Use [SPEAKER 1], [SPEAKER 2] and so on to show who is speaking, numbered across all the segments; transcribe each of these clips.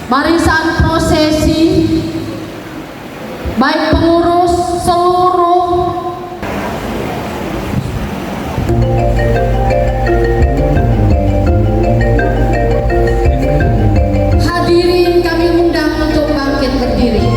[SPEAKER 1] Mari saat prosesi, baik pengurus seluruh hadirin kami undang untuk bangkit berdiri.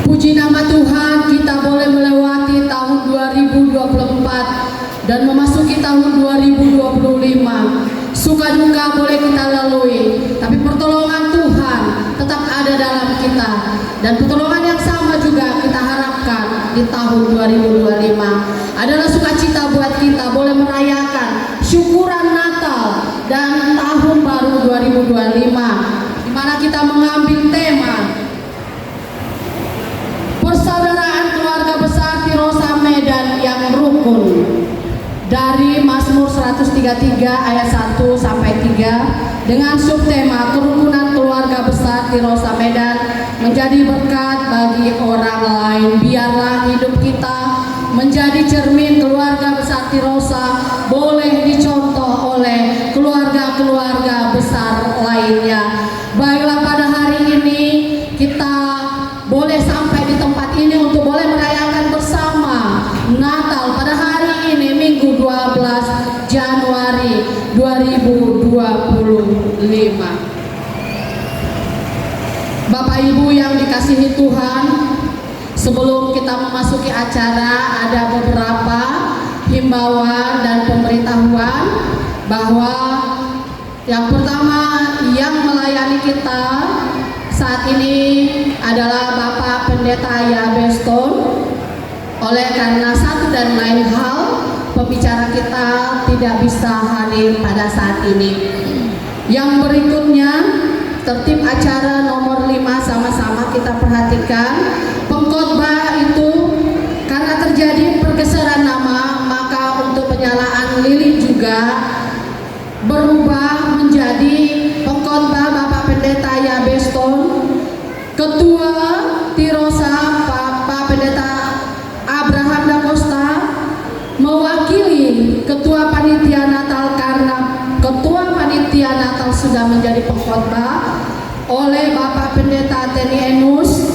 [SPEAKER 1] Puji nama Tuhan, kita boleh melewati tahun 2024 dan memasuki tahun 2025. Suka duka boleh kita lalui, tapi pertolongan Tuhan tetap ada dalam kita. Dan pertolongan yang sama juga kita harapkan di tahun 2025. Adalah sukacita buat kita boleh merayakan syukuran Natal dan tahun baru 2025, di mana kita mengambil tema persaudaraan keluarga besar Tirosa Medan yang rukun dari Mazmur 119. 133 ayat 1 sampai 3 dengan subtema kerukunan keluarga besar Tirosa Medan menjadi berkat bagi orang lain. Biarlah hidup kita menjadi cermin keluarga besar Tirosa, boleh dicontoh oleh keluarga-keluarga besar lainnya. Baiklah, pada hari ini kita boleh sampai di tempat ini untuk boleh merayakan bersama Natal pada hari ini, Minggu 12 Januari 2025. Bapak Ibu yang dikasihi Tuhan, sebelum kita memasuki acara ada beberapa himbauan dan pemberitahuan bahwa yang pertama yang melayani kita saat ini adalah Bapak Pendeta Yabeston. Oleh karena satu dan lain hal, pembicara kita tidak bisa hadir pada saat ini. Yang berikutnya, tertib acara nomor 5 sama-sama kita perhatikan. Pengkhotbah itu karena terjadi pergeseran nama, maka untuk penyalaan lilin juga berubah menjadi pengkhotbah Bapak Pendeta Yabeston. Ketua Tirosa Bapak Pendeta Abraham Da Costa mewakili Ketua Panitia Natal karena Ketua Panitia Natal sudah menjadi pengkhotbah oleh Bapak Pendeta Teni Enus.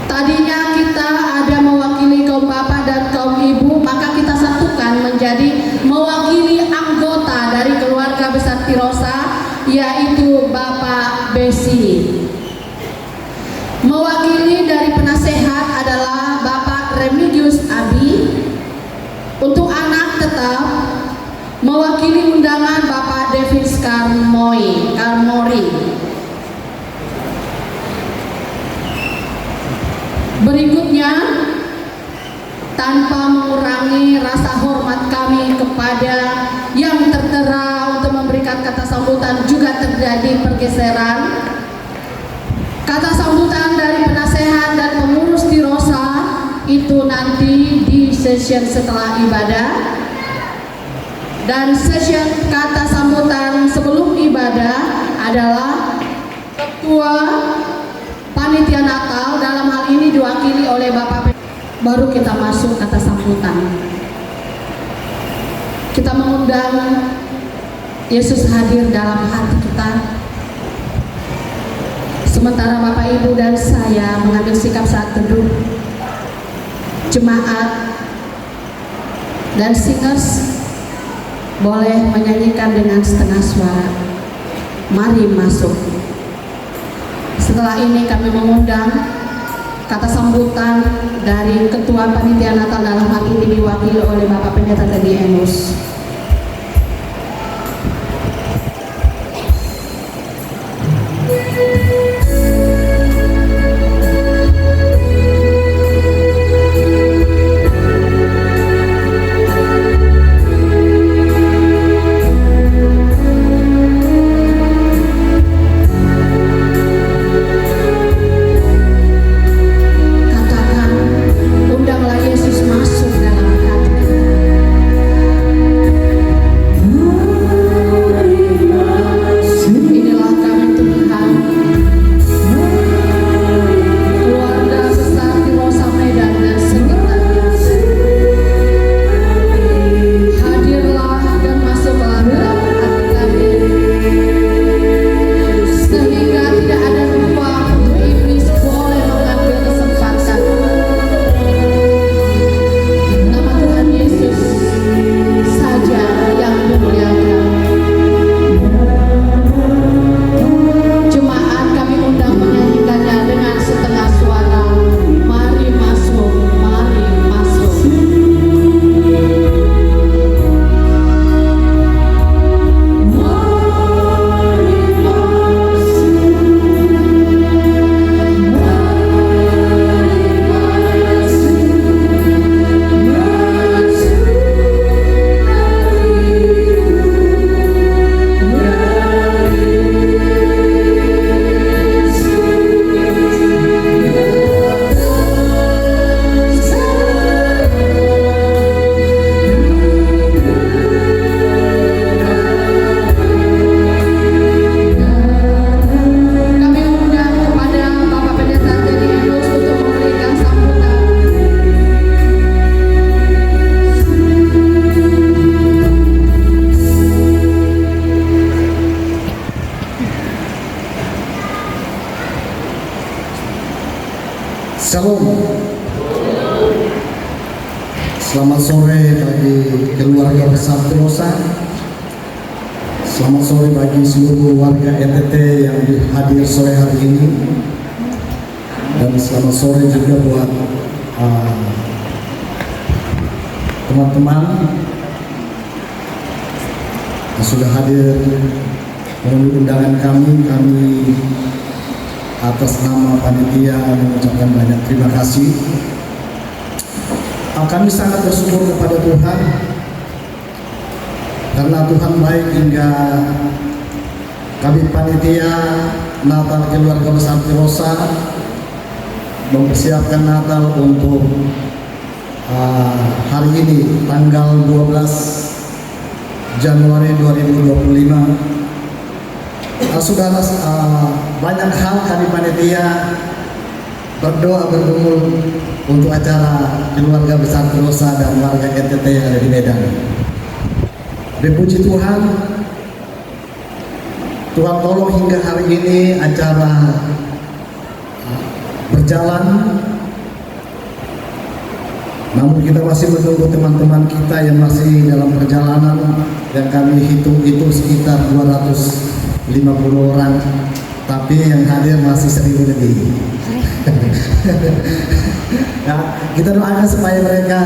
[SPEAKER 1] Tadinya kita ada mewakili kaum bapak dan kaum ibu, maka kita satukan menjadi mewakili anggota dari keluarga besar Tirosa, yaitu Bapak Besi. Mewakili dari penasehat adalah Bapak Remigius Abi. Untuk anak tetap mewakili undangan Bapak Davis Karmori. Berikutnya, tanpa mengurangi rasa hormat kami kepada yang tertera untuk memberikan kata sambutan, juga terjadi pergeseran. Kata sambutan dari penasehat dan pengurus Tirosa itu nanti di session setelah ibadah, dan session kata sambutan sebelum ibadah adalah Ketua Panitia Natal, dalam hal ini diwakili oleh Bapak. Baru kita masuk kata sambutan. Kita mengundang Yesus hadir dalam hati kita. Sementara Bapak Ibu dan saya mengambil sikap saat teduh, jemaat dan singers boleh menyanyikan dengan setengah suara. Mari masuk. Setelah ini kami mengundang kata sambutan dari Ketua Panitia Natal, dalam hal ini diwakili oleh Bapak Pendeta Teni Enus. Undanglah Yesus masuk dalam hati kita.
[SPEAKER 2] Selamat sore bagi keluarga besar Terosa. Selamat sore bagi seluruh warga NTT yang hadir sore hari ini. Dan selamat sore juga buat teman-teman yang sudah hadir memenuhi undangan kami. Kami atas nama panitia mengucapkan banyak terima kasih. Kami sangat bersyukur kepada Tuhan karena Tuhan baik hingga kami panitia Natal Keluarga Besar Terosa mempersiapkan Natal untuk hari ini tanggal 12 Januari 2025. Saudara, banyak hal kami panitia berdoa bergumul untuk acara Keluarga Besar Terosa dan warga NTT yang ada di Medan. Berpuji Tuhan, Tuhan tolong hingga hari ini acara berjalan. Namun kita masih menunggu teman-teman kita yang masih dalam perjalanan, yang kami hitung itu sekitar 250 orang, tapi yang hadir masih 1000 lebih. Ya, kita doakan supaya mereka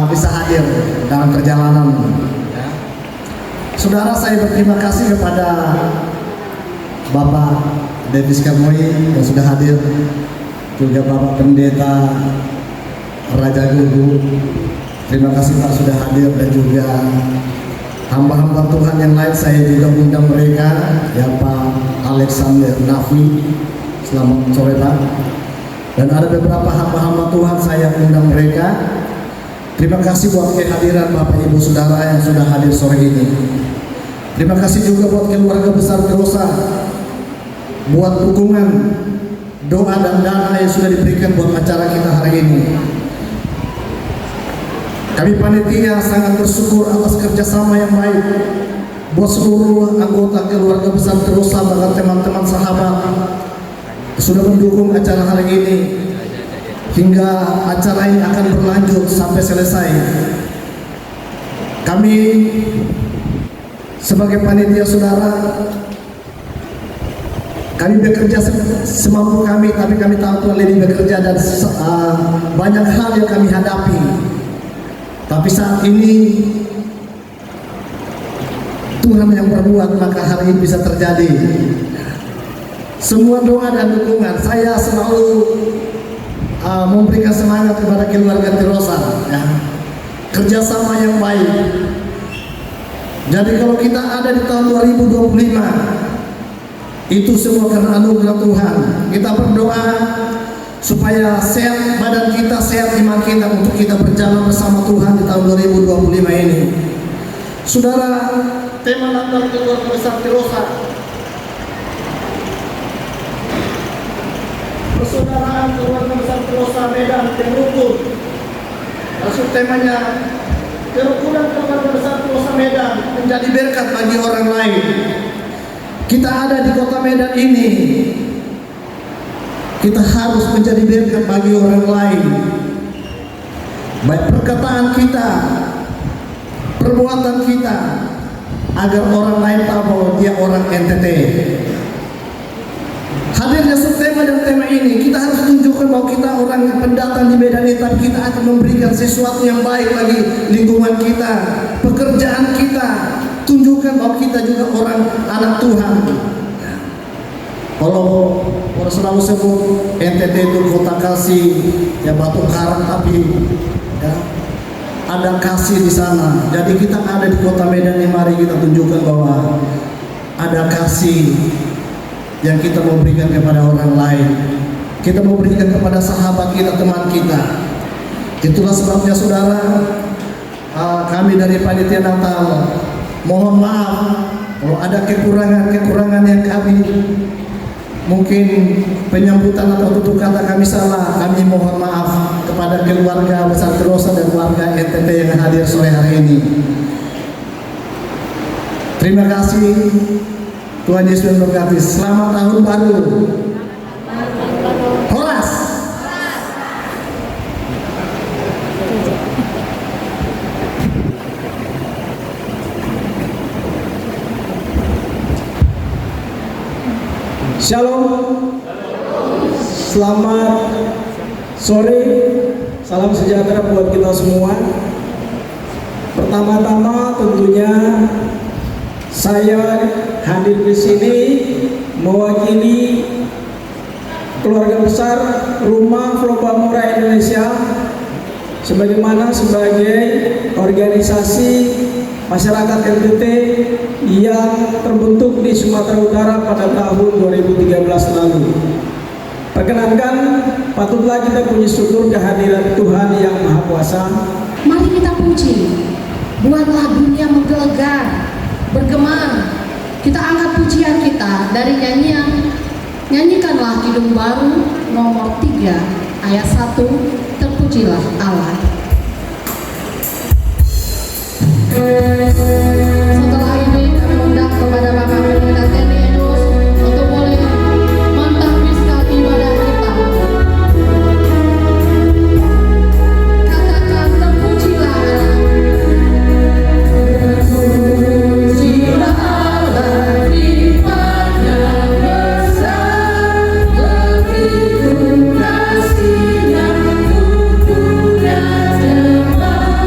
[SPEAKER 2] bisa hadir dalam perjalanan. Ya. Saudara, saya berterima kasih kepada Bapak Davis Kamoi yang sudah hadir, juga Bapak Pendeta Raja Gugu. Terima kasih Pak sudah hadir, dan juga hamba-hamba Tuhan yang lain saya juga undang mereka, ya Pak Alexander Nafi. Selamat sore Pak. Dan ada beberapa hamba-hamba Tuhan saya undang mereka. Terima kasih buat kehadiran Bapak Ibu Saudara yang sudah hadir sore ini. Terima kasih juga buat keluarga besar Terosa, buat dukungan, doa dan dana yang sudah diberikan buat acara kita hari ini. Kami panitia sangat bersyukur atas kerjasama yang baik buat seluruh anggota keluarga besar Terosa, bahkan teman-teman sahabat sudah mendukung acara hari ini hingga acara ini akan berlanjut sampai selesai. Kami sebagai panitia saudara, kami bekerja semampu kami, tapi kami tahu Tuhan lebih bekerja dan banyak hal yang kami hadapi. Tapi saat ini Tuhan yang berbuat, maka hari ini bisa terjadi. Semua doa dan dukungan saya selalu memberikan semangat kepada keluarga Terosa, ya. Kerjasama yang baik. Jadi kalau kita ada di tahun 2025, itu semua karena anugerah Tuhan. Kita berdoa supaya sehat badan kita, sehat iman kita, untuk kita berjalan bersama Tuhan di tahun 2025 ini. Saudara, tema Natal Keluarga Besar Terosa, persaudaraan keluarga besar Terosa Medan Terukur. Maksud temanya, kerukunan keluarga besar Terosa Medan menjadi berkat bagi orang lain. Kita ada di kota Medan ini, kita harus menjadi berkat bagi orang lain. Baik perkataan kita, perbuatan kita, agar orang lain tahu bahwa dia orang NTT. Hadirnya subtema dan tema ini, kita harus tunjukkan bahwa kita orang pendatang di Medan ini, tapi kita akan memberikan sesuatu yang baik bagi lingkungan kita, pekerjaan kita. Tunjukkan bahwa kita juga orang anak Tuhan. Kalau orang selalu sebut NTT itu kota kasih, ya batu karang, tapi ya, ada kasih di sana. Jadi kita ada di kota Medan ini, mari kita tunjukkan bahwa ada kasih yang kita mau berikan kepada orang lain. Kita mau berikan kepada sahabat kita, teman kita. Itulah sebabnya saudara, kami dari panitia Natal mohon maaf kalau ada kekurangan yang kami mungkin penyambutan atau tutur kata kami salah. Kami mohon maaf kepada keluarga besar Terosa dan warga NTT yang hadir sore hari ini. Terima kasih. Tuhan Yesus memberkati. Selamat tahun baru. Horas.
[SPEAKER 3] Shalom. Selamat sore. Salam sejahtera buat kita semua. Pertama-tama tentunya saya hadir di sini mewakili keluarga besar Rumah Flopamora Indonesia sebagaimana sebagai organisasi masyarakat NTT yang terbentuk di Sumatera Utara pada tahun 2013 lalu. Perkenankan, patutlah kita puji syukur kehadiran Tuhan yang Maha Kuasa.
[SPEAKER 1] Mari kita puji, buatlah dunia menggelegar, bergema. Kita angkat pujian kita dari nyanyian Nyanyikanlah Kidung Baru nomor 3 ayat 1, terpujilah Allah. Setelah ini kami undang kepada Bapak Pendeta Teni Enus untuk boleh mentahbiskan ibadah kita. Katakan terpujilah Allah. Terpujilah Allah di mana besar, begitu kasih-Nya untuk dunia jemaat.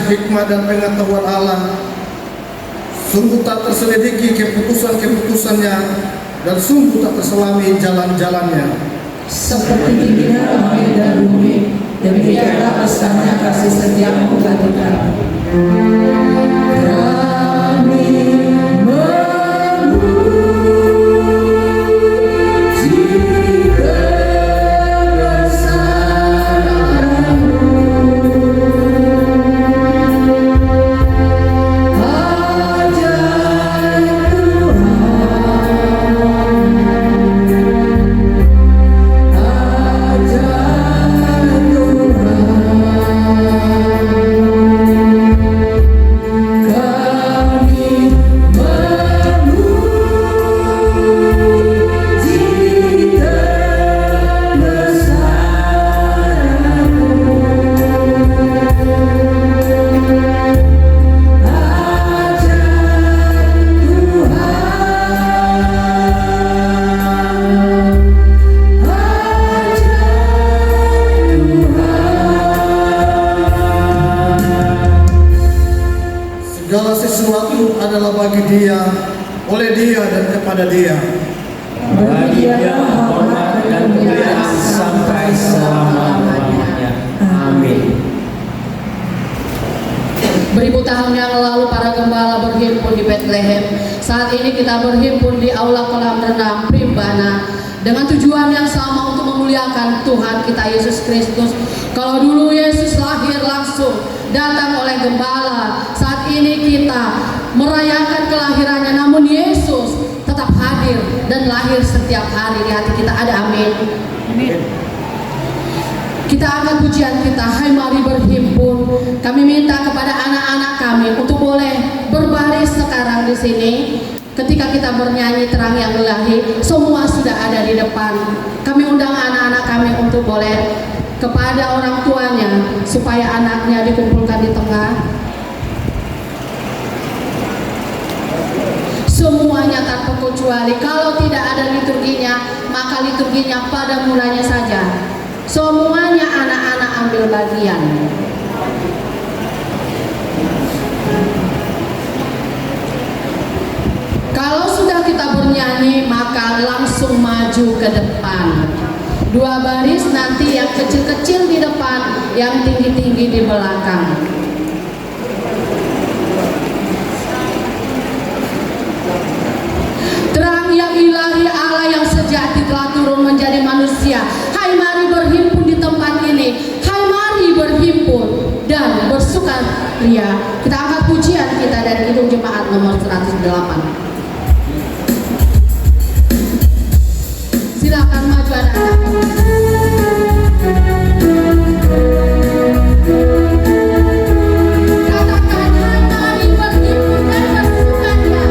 [SPEAKER 2] hikmah dan pengetahuan Allah. Sungguh tak terselidiki keputusan-keputusannya, dan sungguh tak terselami jalan-jalannya.
[SPEAKER 4] Seperti tingginya langit dan bumi, demikianlah besarnya kasih setiamu bagi kami. Kami memuji kebesaran-Mu, ajaib Tuhan, ajaib Tuhan.
[SPEAKER 2] oleh Dia dan kepada Dia.
[SPEAKER 4] Bagi Dia hormat dan kemuliaan sampai selama-lamanya. Amin.
[SPEAKER 1] Beribu tahun yang lalu para gembala berhimpun di Bethlehem. Saat ini kita berhimpun di aula kolam renang Primbana dengan tujuan yang sama untuk memuliakan Tuhan kita Yesus Kristus. Kalau dulu Yesus lahir langsung datang oleh gembala, saat ini kita merayakan kelahirannya, namun Yesus tetap hadir dan lahir setiap hari di hati kita. Ada amin. Kita angkat pujian kita, hai mari berhimpun. Kami minta kepada anak-anak kami untuk boleh berbaris sekarang di sini. Ketika kita bernyanyi terang yang ilahi, semua sudah ada di depan. Kami undang anak-anak kami untuk boleh kepada orang tuanya supaya anaknya dikumpulkan di tengah. Semuanya tanpa kecuali. Kalau tidak ada liturginya, maka liturginya pada mulanya saja. Semuanya anak-anak ambil bagian. Kalau sudah kita bernyanyi, maka langsung maju ke depan. 2 baris, nanti yang kecil-kecil di depan, yang tinggi-tinggi di belakang. Terang yang ilahi, Allah yang sejati telah turun menjadi manusia. Hai mari berhimpun di tempat ini. Hai mari berhimpun dan bersukaria. Kita angkat pujian kita dari Kidung Jemaat nomor 108. Silakan maju anak-anak. Katakan hai mari berhimpun dan bersukaria.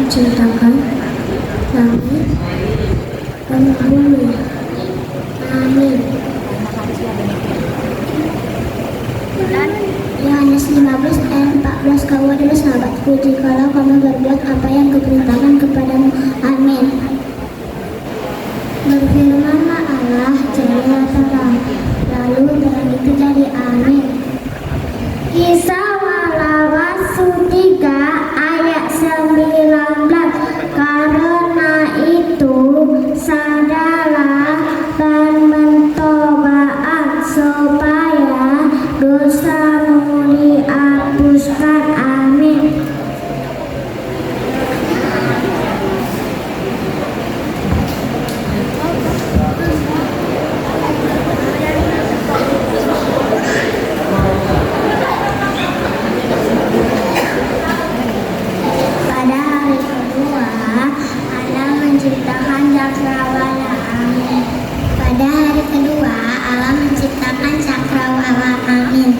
[SPEAKER 5] menciptakan langit dan bumi. Amin. Yohanes 15 ayat 14. Kau adalah sahabatku jikalau kamu berbuat apa yang kuperintahkan kepadamu. Amin. Berfirmanlah Allah, jadilah terang, lalu terang itu jadi. Amin. Kisah Walawas 3 ayat 19. Karena itu sadalah dan mentobaat supaya dosamu dihapuskan. Amin. Pada hari kedua, Allah menciptakan cakrawala. Amin. Pada hari kedua, Allah menciptakan cakrawala. Amin.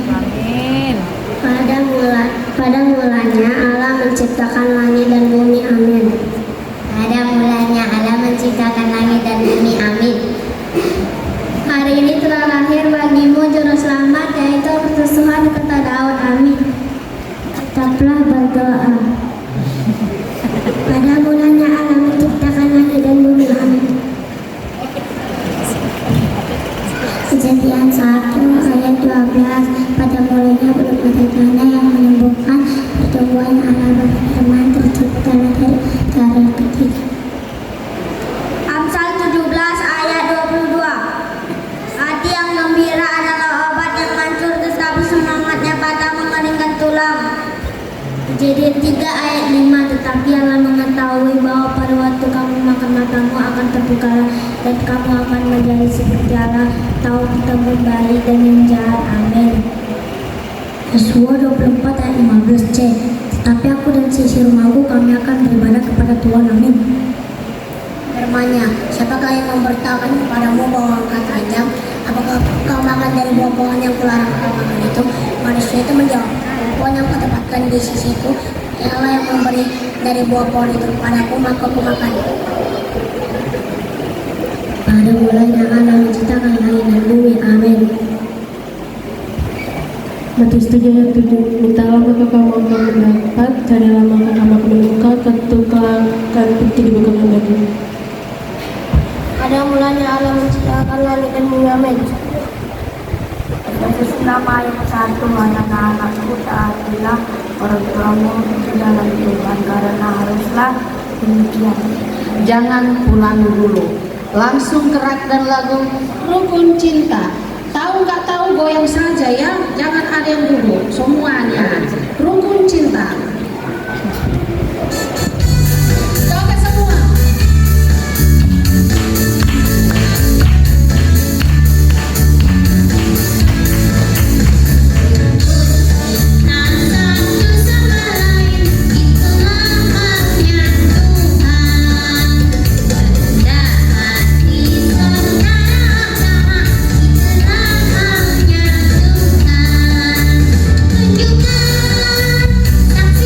[SPEAKER 5] Pada mulanya Allah menciptakan langit dan bumi. Amin. Pada mulanya Allah menciptakan langit dan bumi. Amin. Hari ini telah lahir bagimu juru selamat, yaitu Tuhan kata Daud. Amin. Tetaplah berdoa. Pada mulanya Allah menciptakan langit dan bumi. Amin. Kejadian 1 ayat 12. Pada mulanya belum ada tanah yang menyembuhkan pertumbuhan. Allah berfirman, terciptalah dari ketiga. Amsal 17 ayat 22. Hati yang gembira adalah obat yang hancur, tetapi semangatnya patah mengeringkan tulang. Kejadian 3 ayat 5. Tetapi Allah mengetahui bahwa pada waktu kamu makan, matamu akan terbuka dan kamu akan menjadi seperti Allah, tahu ketemu baik dan yang jahat. Amin. Yosua 24 ayat 15c. Tetapi aku dan sisi rumahku, kami akan beribadah kepada Tuhan. Amin. Firman-Nya, siapakah yang memberitakan kepadamu bahwa engkau tajam? Apakah kau makan dari buah pohon yang kularang kau makan itu? Manusia itu menjawab, pohon yang kau tempatkan di sisiku, Allah yang memberi dari buah pohon itu kepadaku, maka aku makan. Pada mulanya Allah menciptakan langit dan bumi. Amin.
[SPEAKER 6] Matius 7 ayat 7. Mintalah maka kamu akan mendapat, carilah maka kamu akan menemukan, ketuklah akan kunci dibukakan bagi.
[SPEAKER 5] Pada mulanya Allah menciptakan langit dan bumi. Amin.
[SPEAKER 7] Yesus nama yang 1. Anak-anakku, taatilah orang tuamu di dalam Tuhan, karena haruslah demikian.
[SPEAKER 1] Jangan pulang dulu, langsung kerak dan lagu rukun cinta. Tahu nggak tahu goyang saja ya, jangan ada yang dulu, semuanya rukun cinta. Coba semua.
[SPEAKER 5] Tunjukkan saksi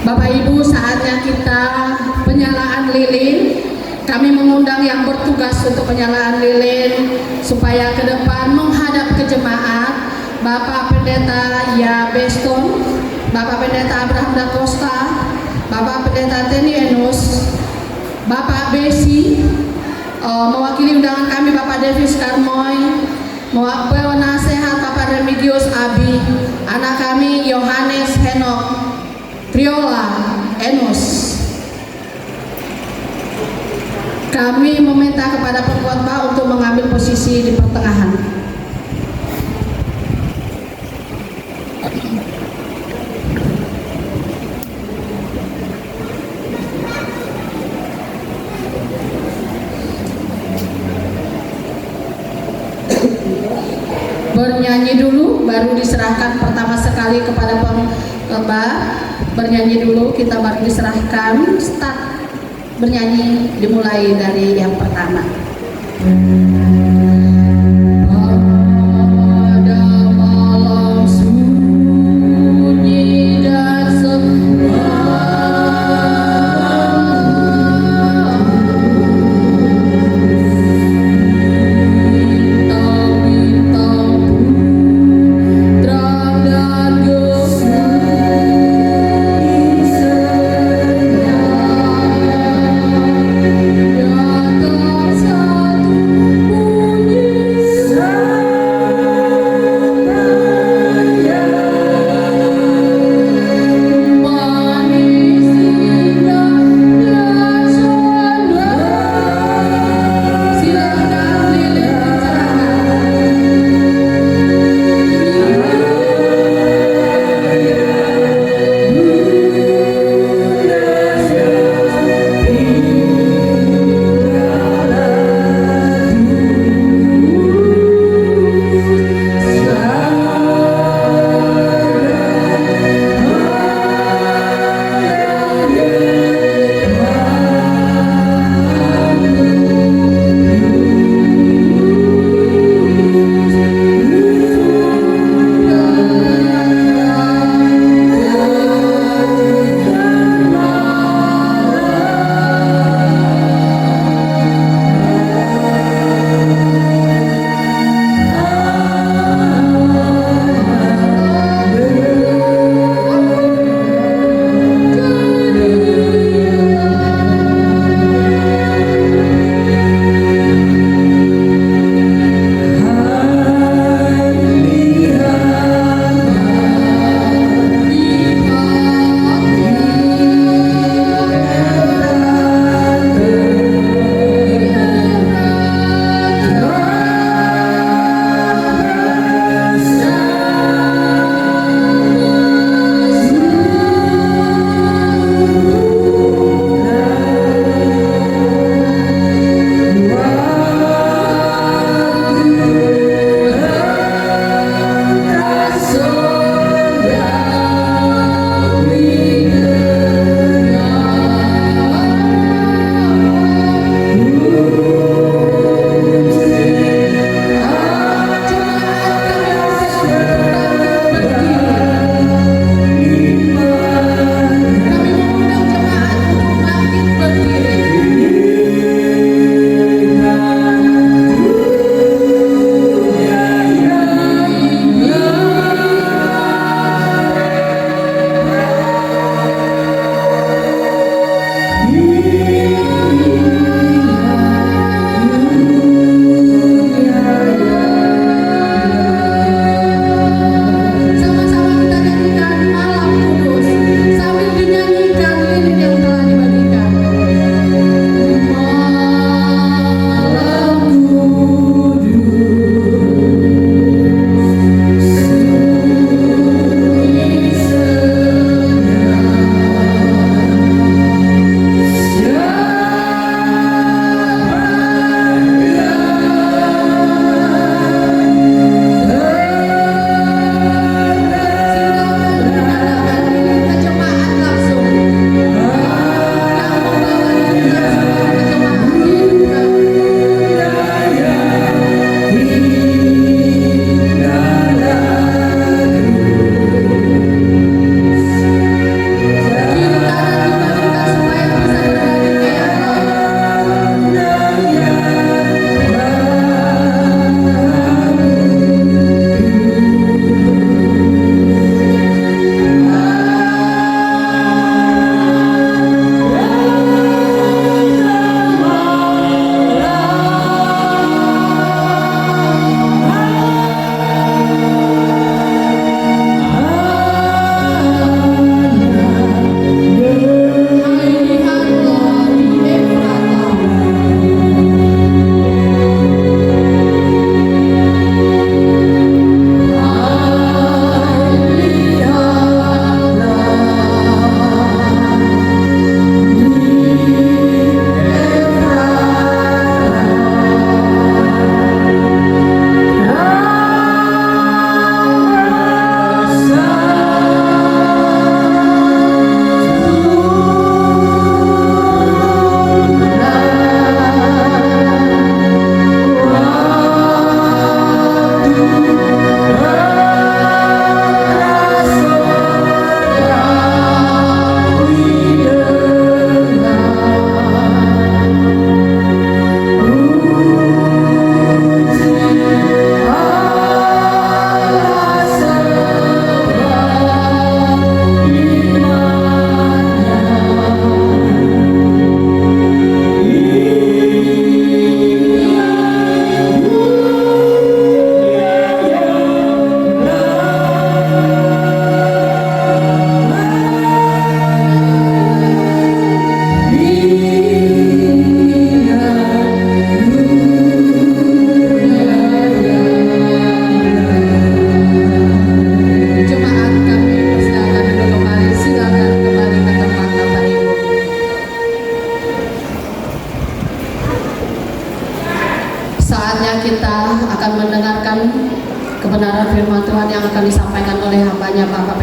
[SPEAKER 1] Bapak Ibu, saatnya kita penyalaan lilin. Kami mengundang yang bertugas untuk penyalaan lilin supaya ke depan menghadap ke jemaat. Bapak Pendeta Ya Beston, Bapak Pendeta Abraham Da Costa, Bapak Pendeta Teni Enus, Bapak Besi, mewakili undangan kami Bapak Davis Karmoy, mewakili penasehat Bapak Remigius Abi, anak kami Yohanes Henok Triola Enus. Kami meminta kepada pengkhotbah untuk mengambil posisi di pertengahan. Bernyanyi dulu, baru diserahkan pertama sekali kepada pengkhotbah. Bernyanyi dulu, kita baru diserahkan. Start bernyanyi, dimulai dari yang pertama. Pada malam sunyi dan
[SPEAKER 6] Datang satu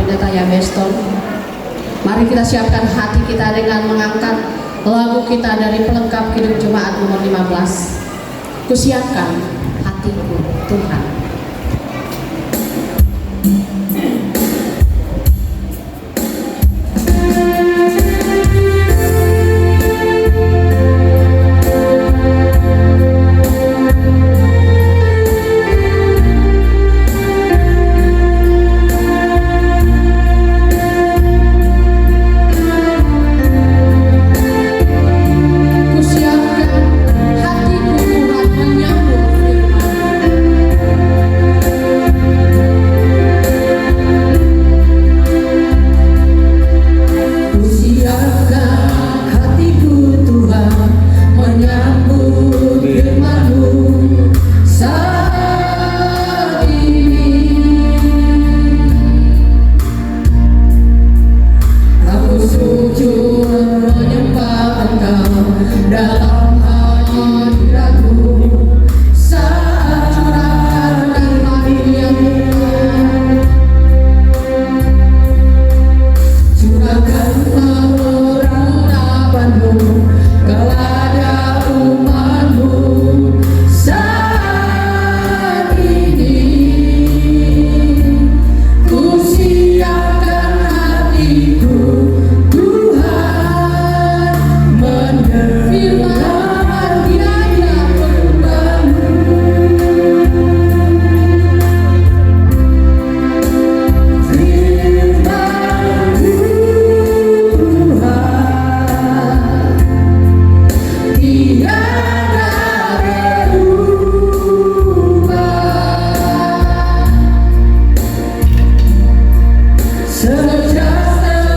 [SPEAKER 1] Pendeta Yabeston. Mari kita siapkan hati kita dengan mengangkat lagu kita dari pelengkap Kidung Jemaat nomor 15. Kusiapkan hatiku Tuhan.
[SPEAKER 4] Sejak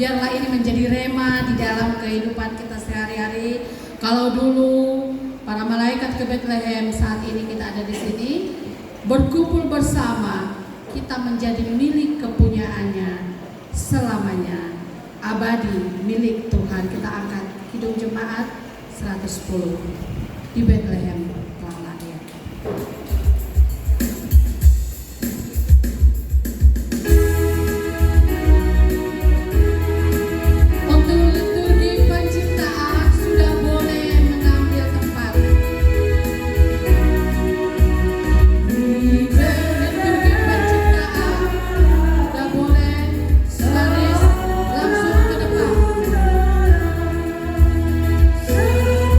[SPEAKER 1] biarlah ini menjadi rema di dalam kehidupan kita sehari-hari. Kalau dulu para malaikat ke Bethlehem, saat ini kita ada di sini berkumpul bersama, kita menjadi milik kepunyaannya selamanya, abadi, milik Tuhan. Kita angkat Kidung Jemaat 110 di Bethlehem telah lahir. Untuk liturgi penciptaan sudah boleh mengambil tempat. Liturgi penciptaan sudah boleh baris langsung ke depan.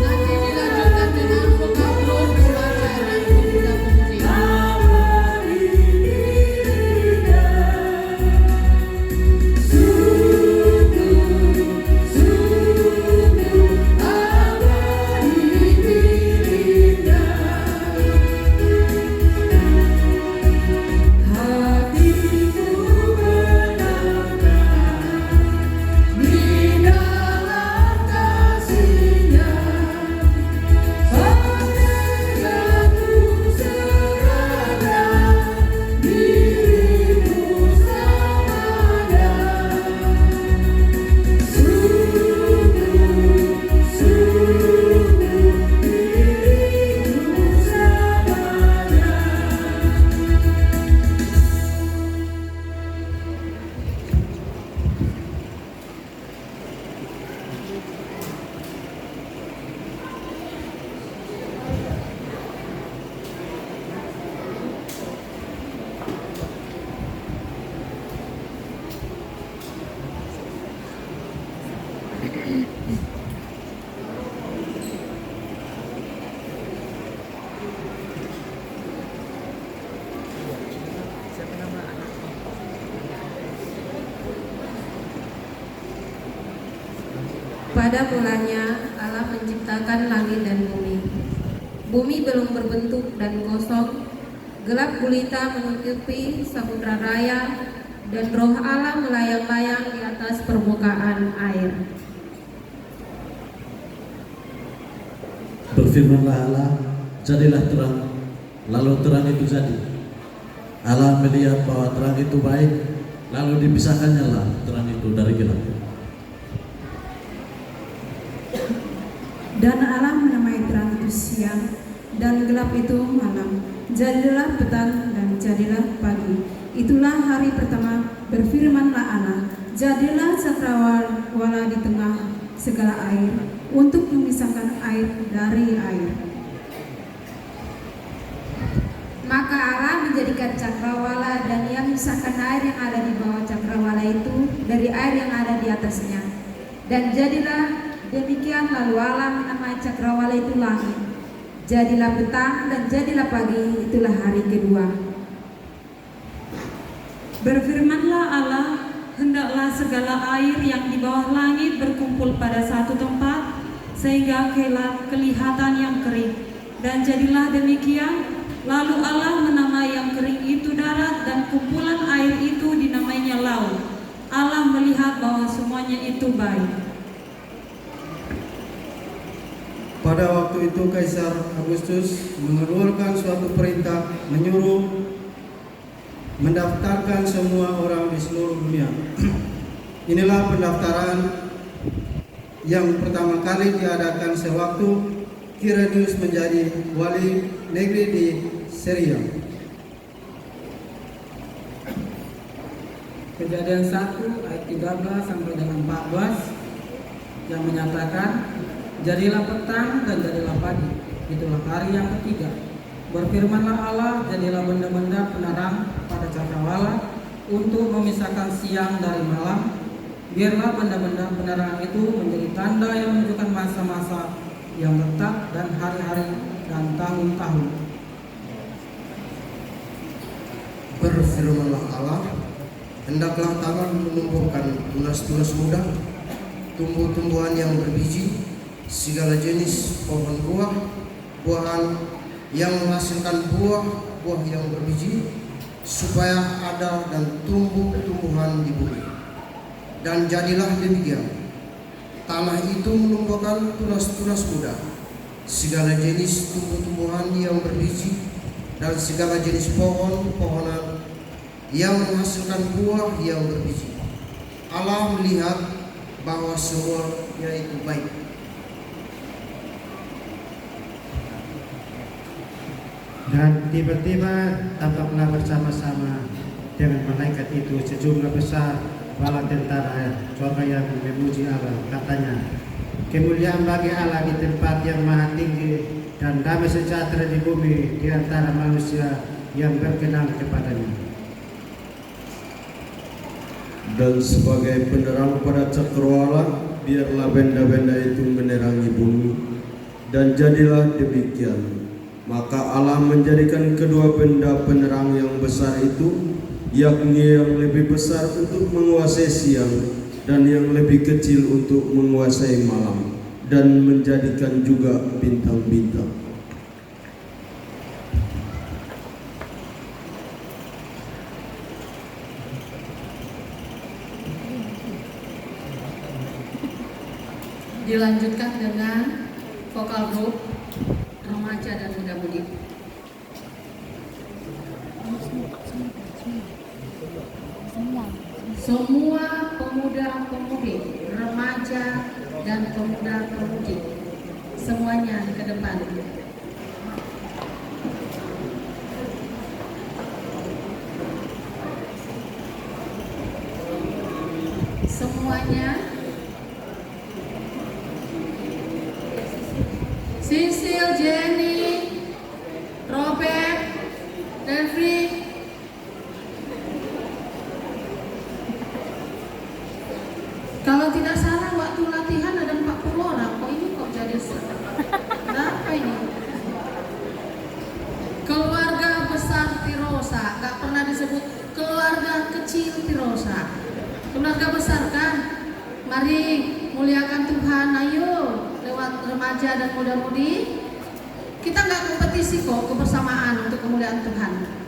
[SPEAKER 1] Nanti dilanjutkan dengan vokabular pembacaan pemuda-pemudi.
[SPEAKER 4] Pada mulanya Allah menciptakan langit dan bumi. Bumi belum berbentuk dan kosong, gelap gulita menutupi samudra raya, dan roh Allah melayang-layang di atas permukaan air.
[SPEAKER 2] Berfirmanlah Allah, jadilah terang, lalu terang itu jadi. Allah melihat bahwa terang itu baik, lalu dipisahkannya lah terang itu dari gelap.
[SPEAKER 8] Dan Allah menamai terang itu siang, dan gelap itu malam. Jadilah petang dan jadilah pagi. Itulah hari pertama. Berfirmanlah Allah, jadilah cakrawala di tengah segala air, untuk memisahkan air dari air.
[SPEAKER 4] Maka Allah menjadikan cakrawala, dan Ia memisahkan air yang ada di bawah cakrawala itu dari air yang ada di atasnya. Dan jadilah demikian, lalu Allah menamai cakrawala itu langit. Jadilah petang dan jadilah pagi, itulah hari kedua.
[SPEAKER 8] Berfirmanlah Allah, hendaklah segala air yang di bawah langit berkumpul pada satu tempat, sehingga kelihatan yang kering. Dan jadilah demikian. Lalu Allah menamai yang kering itu darat, dan kumpulan air itu dinamainya laut. Allah melihat bahwa semuanya itu baik.
[SPEAKER 9] Pada waktu itu Kaisar Agustus mengeluarkan suatu perintah menyuruh mendaftarkan semua orang di seluruh dunia. Inilah pendaftaran yang pertama kali diadakan sewaktu Quirinius menjadi wali negeri di Syria.
[SPEAKER 3] Kejadian 1 ayat 13 sampai dengan 14 yang menyatakan, jadilah petang dan jadilah pagi, itulah hari yang ketiga. Berfirmanlah Allah, jadilah benda-benda penerang pada cakrawala untuk memisahkan siang dari malam. Biarlah benda-benda penerang itu menjadi tanda yang menunjukkan masa-masa yang tetap dan hari-hari dan tahun-tahun.
[SPEAKER 9] Berfirmanlah Allah, hendaklah tangan menumbuhkan tunas-tunas muda, tumbuh-tumbuhan yang berbiji, segala jenis pohon buahan yang menghasilkan buah yang berbiji, supaya ada dan tumbuh tumbuhan di bumi. Dan jadilah demikian. Tanah itu menumbuhkan tunas-tunas muda, segala jenis tumbuh-tumbuhan yang berbiji, dan segala jenis pohon-pohonan yang menghasilkan buah yang berbiji. Allah melihat bahwa semuanya itu baik.
[SPEAKER 10] Dan tiba-tiba tampaklah bersama-sama dengan malaikat itu sejumlah besar bala tentara surga yang memuji Allah. Katanya, kemuliaan bagi Allah di tempat yang maha tinggi, dan damai sejahtera di bumi di antara manusia yang berkenan kepadanya.
[SPEAKER 11] Dan sebagai penerang pada cakrawala, biarlah benda-benda itu menerangi bumi. Dan jadilah demikian. Maka Allah menjadikan kedua benda penerang yang besar itu, yakni yang lebih besar untuk menguasai siang dan yang lebih kecil untuk menguasai malam, dan menjadikan juga bintang-bintang.
[SPEAKER 1] Dilanjutkan dengan vokal group remaja dan muda-mudi. Semua pemuda-pemudi, remaja dan pemuda-pemudi, semuanya ke depan. Semuanya. Sisil, Jenny, Robert, Devri. Kalau tidak salah waktu latihan ada 40 orang. Kok ini kok jadi berapa ini? Keluarga besar Tirosa, gak pernah disebut keluarga kecil Tirosa. Keluarga besar kan? Mari muliakan Tuhan, ayo lewat remaja dan muda-mudi. Kita nggak kompetisi kok, kebersamaan untuk kemuliaan Tuhan.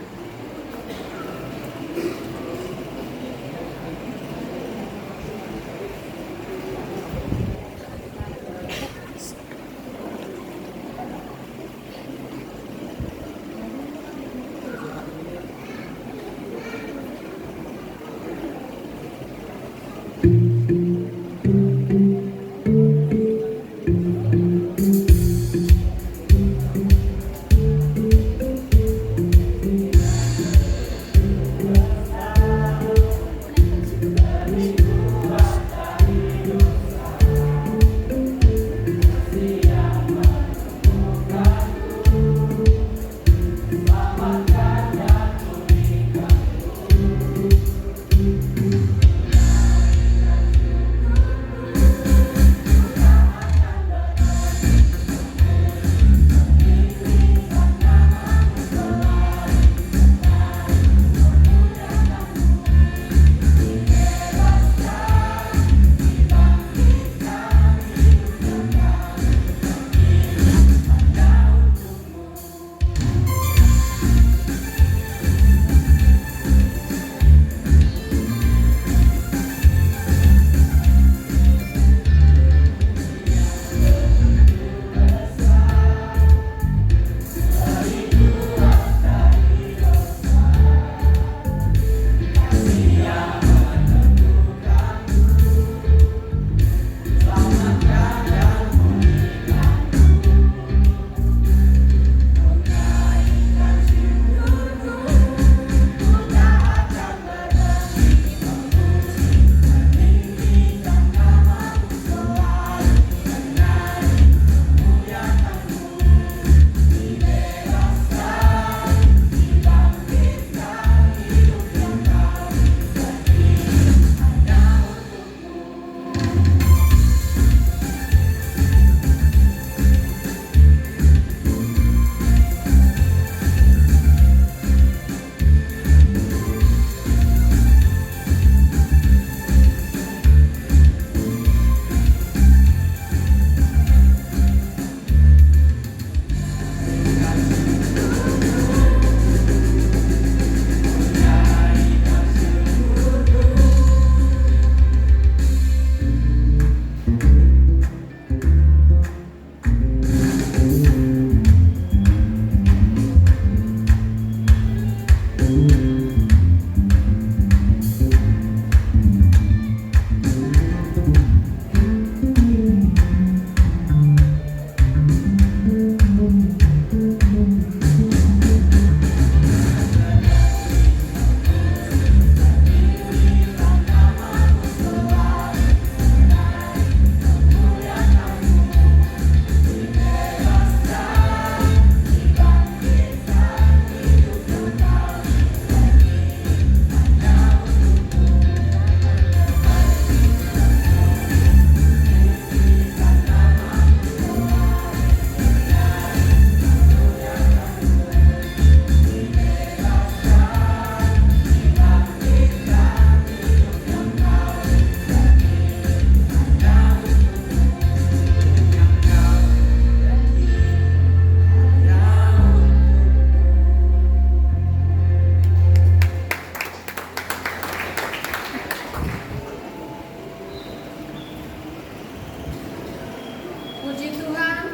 [SPEAKER 1] Puji Tuhan,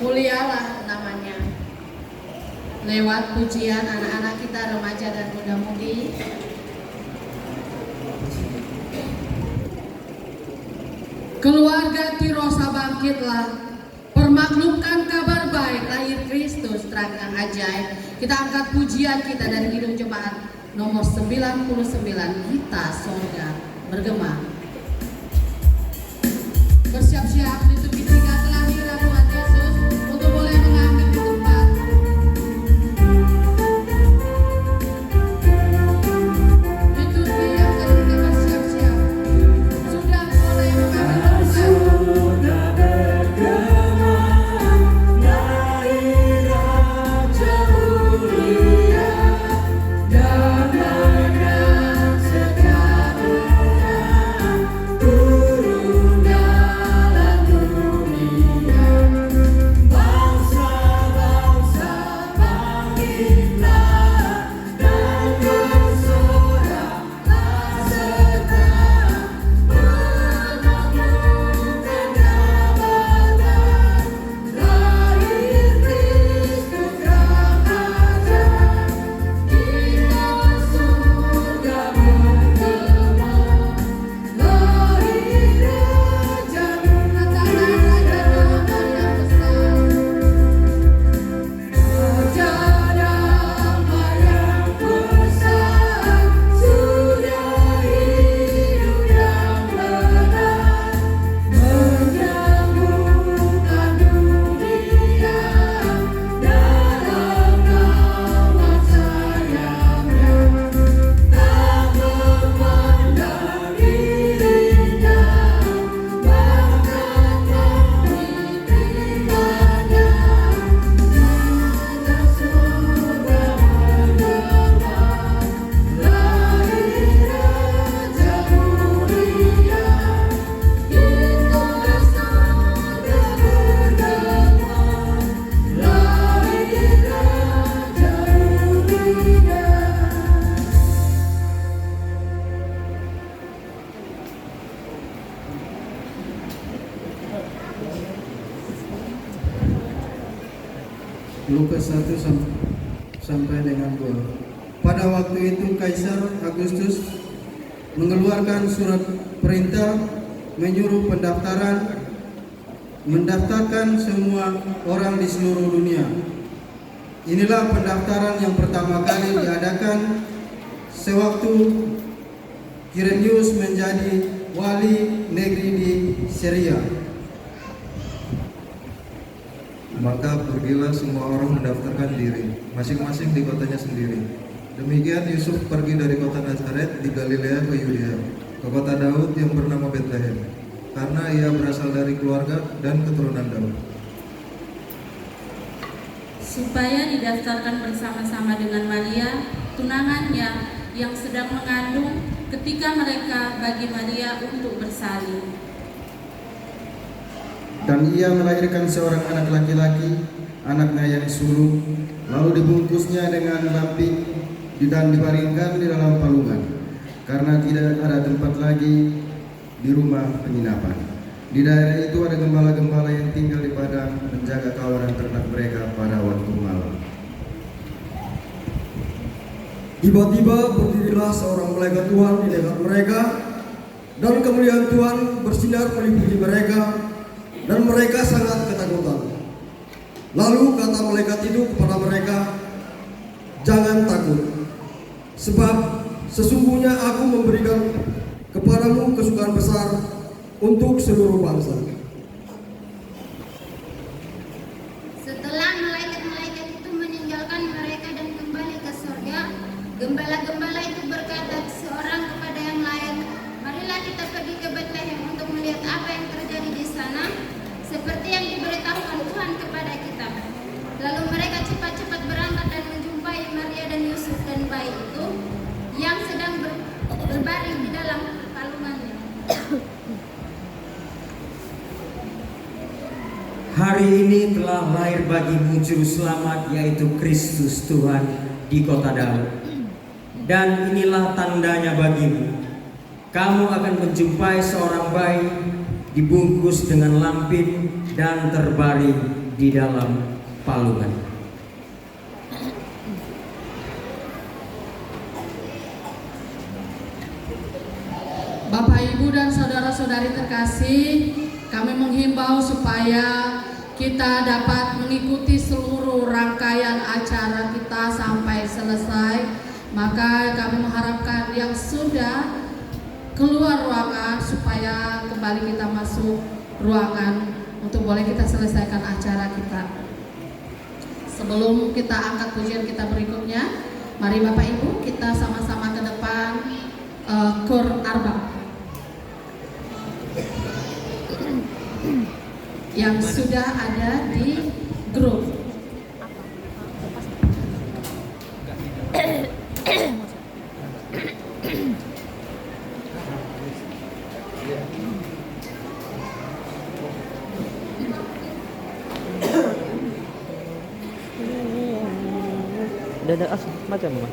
[SPEAKER 1] mulialah namanya. Lewat pujian anak-anak kita remaja dan muda-mudi, keluarga Tirosa bangkitlah, permaklumkan kabar baik lahir Kristus terang yang ajaib. Kita angkat pujian kita dari Kidung Jemaat nomor 99, Kita Sorga Bergema. Bersiap-siap liturgi tiga kelahiran Tuhan Yesus untuk boleh mengambil di tempat. Liturgi yang ketiga bersiap-siap. Sudah boleh mengambil tempat.
[SPEAKER 9] Lukas 1 sampai dengan 2. Pada waktu itu Kaisar Agustus mengeluarkan surat perintah menyuruh mendaftarkan semua orang di seluruh dunia. Inilah pendaftaran yang pertama kali diadakan sewaktu Kirenius menjadi wali negeri di Syria.
[SPEAKER 12] Maka pergilah semua orang mendaftarkan diri, masing-masing di kotanya sendiri. Demikian Yusuf pergi dari kota Nazaret di Galilea ke Yudea, ke kota Daud yang bernama Betlehem, karena ia berasal dari keluarga dan keturunan Daud.
[SPEAKER 8] Supaya didaftarkan bersama-sama dengan Maria, tunangannya yang sedang mengandung ketika mereka bagi Maria untuk bersalin.
[SPEAKER 9] Dan ia melahirkan seorang anak laki-laki, anaknya yang sulung, lalu dibungkusnya dengan lampin dan dibaringkan di dalam palungan, karena tidak ada tempat lagi di rumah penginapan. Di daerah itu ada gembala-gembala yang tinggal di padang menjaga kawanan ternak mereka pada waktu malam.
[SPEAKER 13] Tiba-tiba berdirilah seorang malaikat Tuhan di dekat mereka, dan kemuliaan Tuhan bersinar meliputi mereka, dan mereka sangat ketakutan. Lalu kata malaikat itu kepada mereka, "Jangan takut, sebab sesungguhnya aku memberikan kepadamu kesukaan besar untuk seluruh bangsa."
[SPEAKER 5] Setelah malaikat-malaikat itu meninggalkan mereka dan kembali ke surga, gembala-gembala itu berkata seorang kepada yang lain, "Marilah kita pergi ke Betlehem untuk melihat apa yang terjadi di sana, seperti yang diberitahukan Tuhan kepada kita." Lalu mereka cepat-cepat berangkat dan menjumpai Maria dan Yusuf dan bayi itu yang sedang berbaring di dalam palungannya.
[SPEAKER 14] Hari ini telah lahir bagimu Juru Selamat, yaitu Kristus Tuhan di kota Daud. Dan inilah tandanya bagimu. kamu akan menjumpai seorang bayi dibungkus dengan lampin dan terbaring di dalam palungan.
[SPEAKER 1] Bapak, Ibu, dan saudara-saudari terkasih, kami menghimbau supaya kita dapat mengikuti seluruh rangkaian acara kita sampai selesai. Maka kami mengharapkan yang sudah keluar ruangan supaya kembali kita masuk ruangan untuk boleh kita selesaikan acara kita. Sebelum kita angkat pujian kita berikutnya, mari Bapak Ibu kita sama-sama ke depan Kur Arba yang sudah ada di grup.
[SPEAKER 15] Ada macam apa?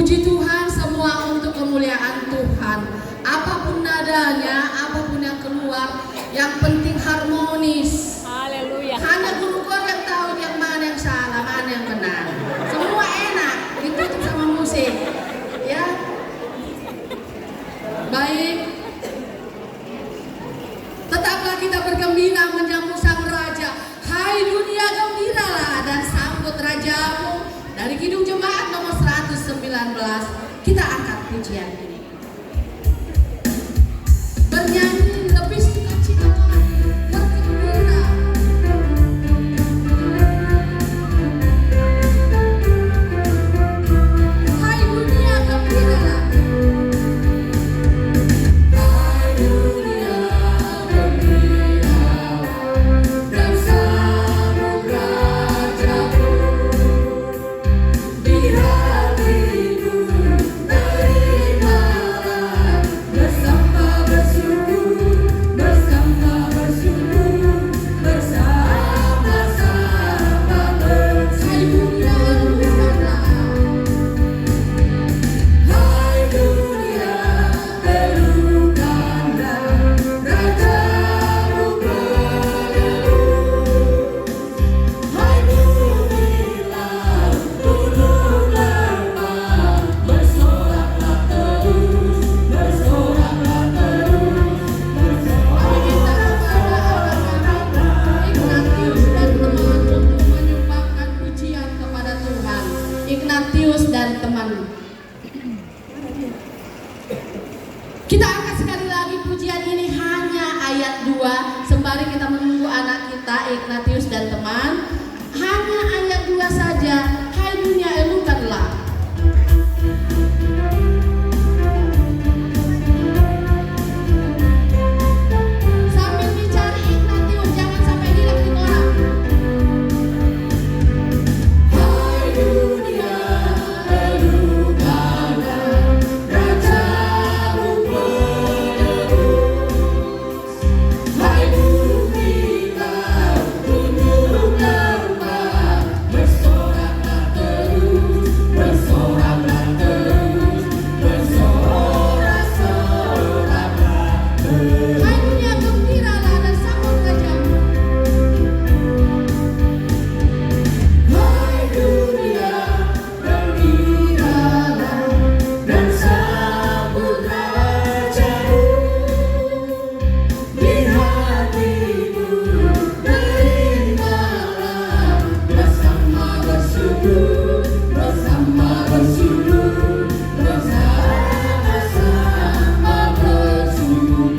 [SPEAKER 1] Puji Tuhan, semua untuk kemuliaan Tuhan. Apapun nadanya, apapun yang keluar, yang penting harmonis.
[SPEAKER 15] Haleluya.
[SPEAKER 1] Hanya guru kor yang tahu yang mana yang salah, mana yang benar. Semua enak, ditutup sama musik. Ya. Baik. Tetaplah kita bergembira menyambut Sang Raja. Hai dunia, gembiralah dan sambut Rajamu. Dari Kidung Jemaat nomor 119, kita angkat pujian ini. Bernyanyi lebih sukacita lagi, bergembira. Hai dunia, gembiralah. Hai dunia, gembiralah dan sambut Rajamu. Di hatimu terimalah bersama bersyukur, bersama bersyukur, bersama-sama bersyukur. Hai dunia, pelukanlah Rajamu bergelus. Hai bumi laut, gunung lembah, bersoraklah terus, bersoraklah terus, Ignatius dan teman untuk menyumbangkan pujian kepada Tuhan. Ignatius dan teman. Kita angkat sekali lagi pujian ini hanya ayat 2. Sembari kita menunggu anak kita Ignatius dan teman, hanya ayat 2 saja. Hai dunia, elukanlah. Sambil dicari Ignatius, jangan sampai hilang di orang. Hai dunia, elukanlah Rajamu bergelus. Hai bumi laut, gunung lembah, bersoraklah terus, bersoraklah terus, bersorak-soraklah terus. Hai dunia, gembiralah dan sambut Rajamu. Hai dunia, gembiralah dan sambut Rajamu. Di hatimu terimalah bersama bersyukur, bersama bersyukur, bersama-sama bersyukur.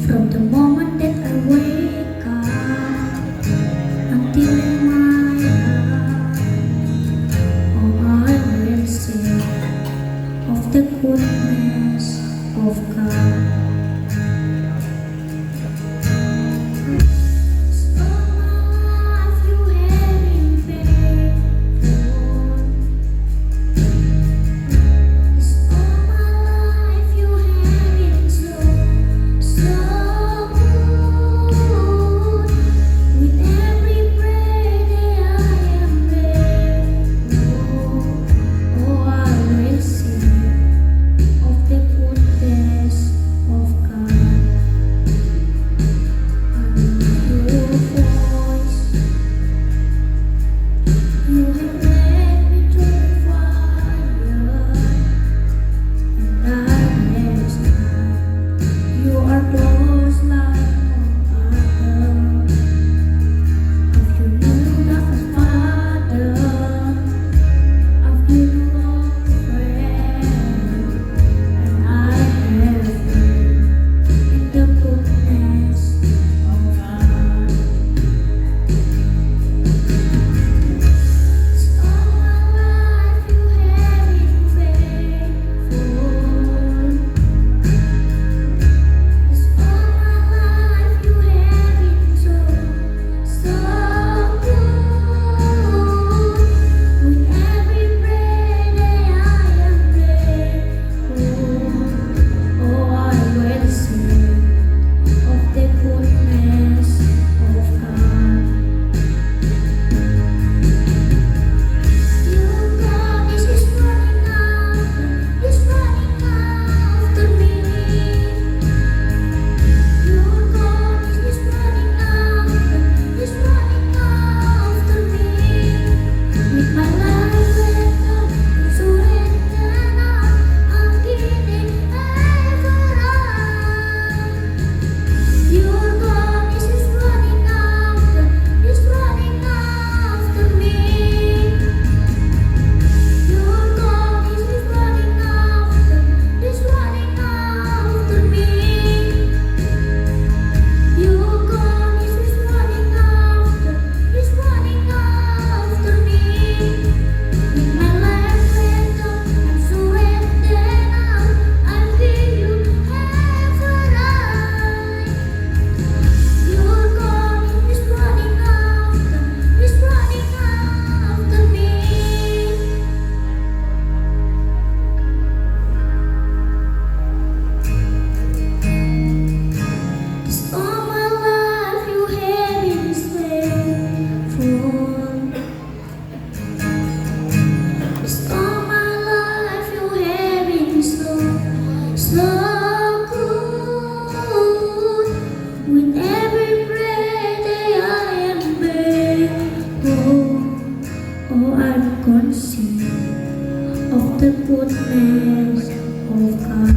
[SPEAKER 16] From the moment that I wake up until my heart, oh, I will sing of the goodness of God. Of the goodness of goodness of God.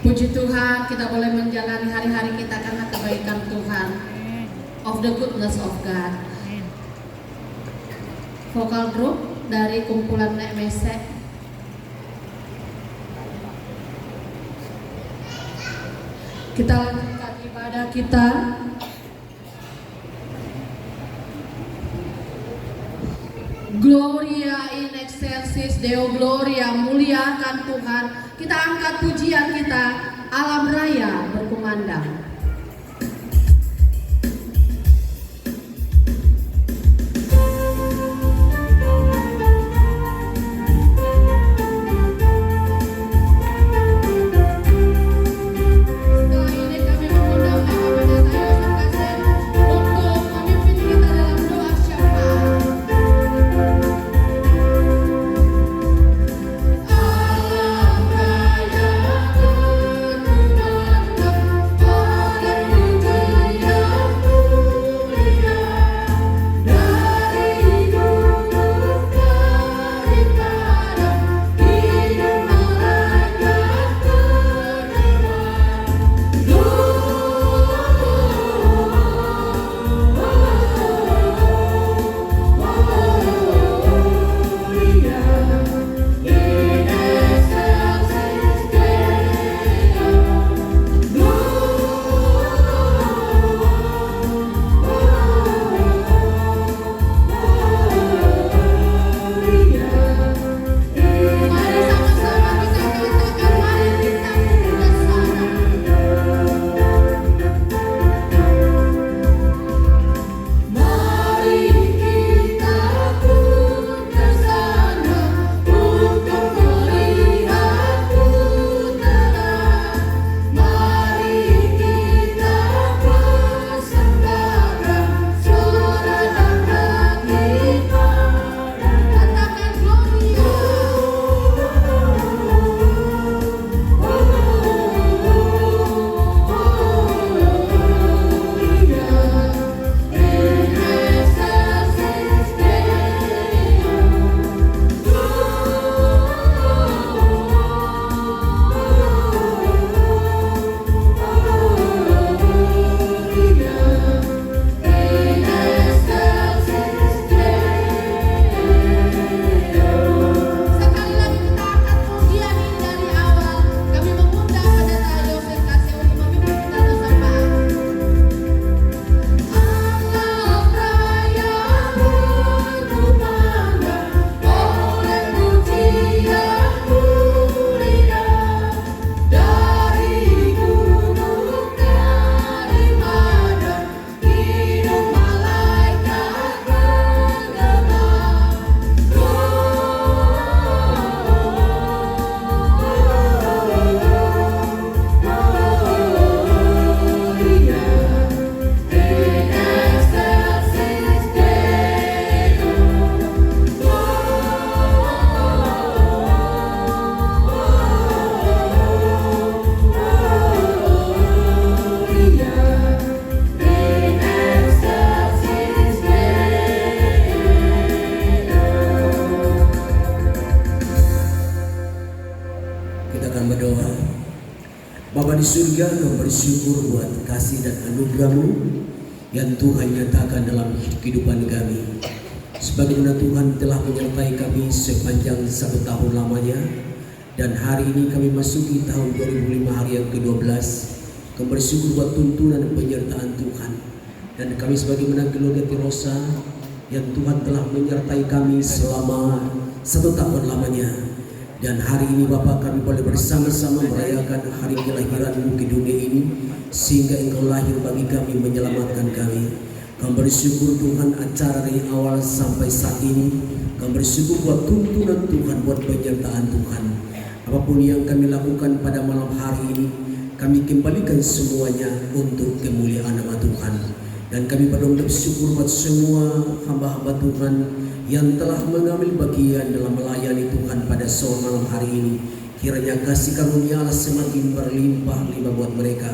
[SPEAKER 1] Puji Tuhan, kita boleh menjalani hari-hari kita karena kebaikan Tuhan. Of the goodness of God. Vokal group dari kumpulan Mese. Kita lanjutkan ibadah kita. Gloria in excelsis Deo Gloria, muliakan Tuhan. Kita angkat pujian kita, alam raya berkumandang.
[SPEAKER 15] Bapa di surga, kami bersyukur buat kasih dan anugerah-Mu yang Tuhan nyatakan dalam kehidupan kami. Sebagaimana Tuhan telah menyertai kami sepanjang 1 tahun lamanya, dan hari ini kami masuki tahun 2005 hari yang ke-12. Kami bersyukur buat tuntunan dan penyertaan Tuhan. Dan kami sebagaimana keluarga Tirosa yang Tuhan telah menyertai kami selama 1 tahun lamanya. Dan hari ini Bapak, kami boleh bersama-sama merayakan hari kelahiran-Mu ke dunia ini, sehingga Engkau lahir bagi kami, menyelamatkan kami. Kami bersyukur Tuhan acara dari awal sampai saat ini. Kami bersyukur buat tuntunan Tuhan, buat penyertaan Tuhan. Apapun yang kami lakukan pada malam hari ini, kami kembalikan semuanya untuk kemuliaan nama Tuhan. Dan kami bersyukur buat semua hamba-hamba Tuhan yang telah mengambil bagian dalam melayani Tuhan pada sore malam hari ini. Kiranya kasih karunia Allah semakin berlimpah-limpah buat mereka.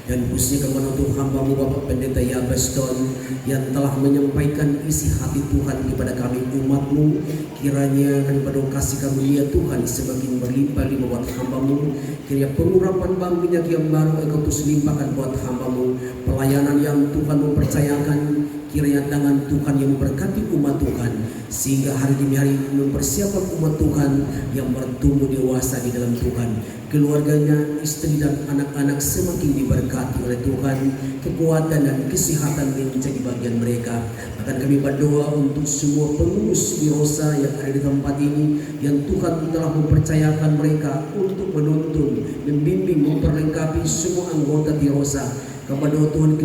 [SPEAKER 15] Dan khususnya kepada untuk hamba-Mu Bapak Pendeta Yabeston yang telah menyampaikan isi hati Tuhan kepada kami umat-Mu. Kiranya kami berdoa kasih karunia Tuhan semakin berlimpah-limpah buat hamba-Mu. Kiranya pengurapan minyak yang baru Engkau terus limpahkan buat hamba-Mu. Pelayanan yang Tuhan mempercayakan, kiranya tangan Tuhan yang memberkati umat Tuhan, sehingga hari demi hari mempersiapkan umat Tuhan yang bertumbuh dewasa di dalam Tuhan. Keluarganya, istri dan anak-anak semakin diberkati oleh Tuhan. Kekuatan dan kesehatan menjadi bagian mereka. Bahkan kami berdoa untuk semua pengurus Tirosa yang ada di tempat ini, yang Tuhan telah mempercayakan mereka untuk menuntun, membimbing, memperlengkapi semua anggota Tirosa. Kami berdoa Tuhan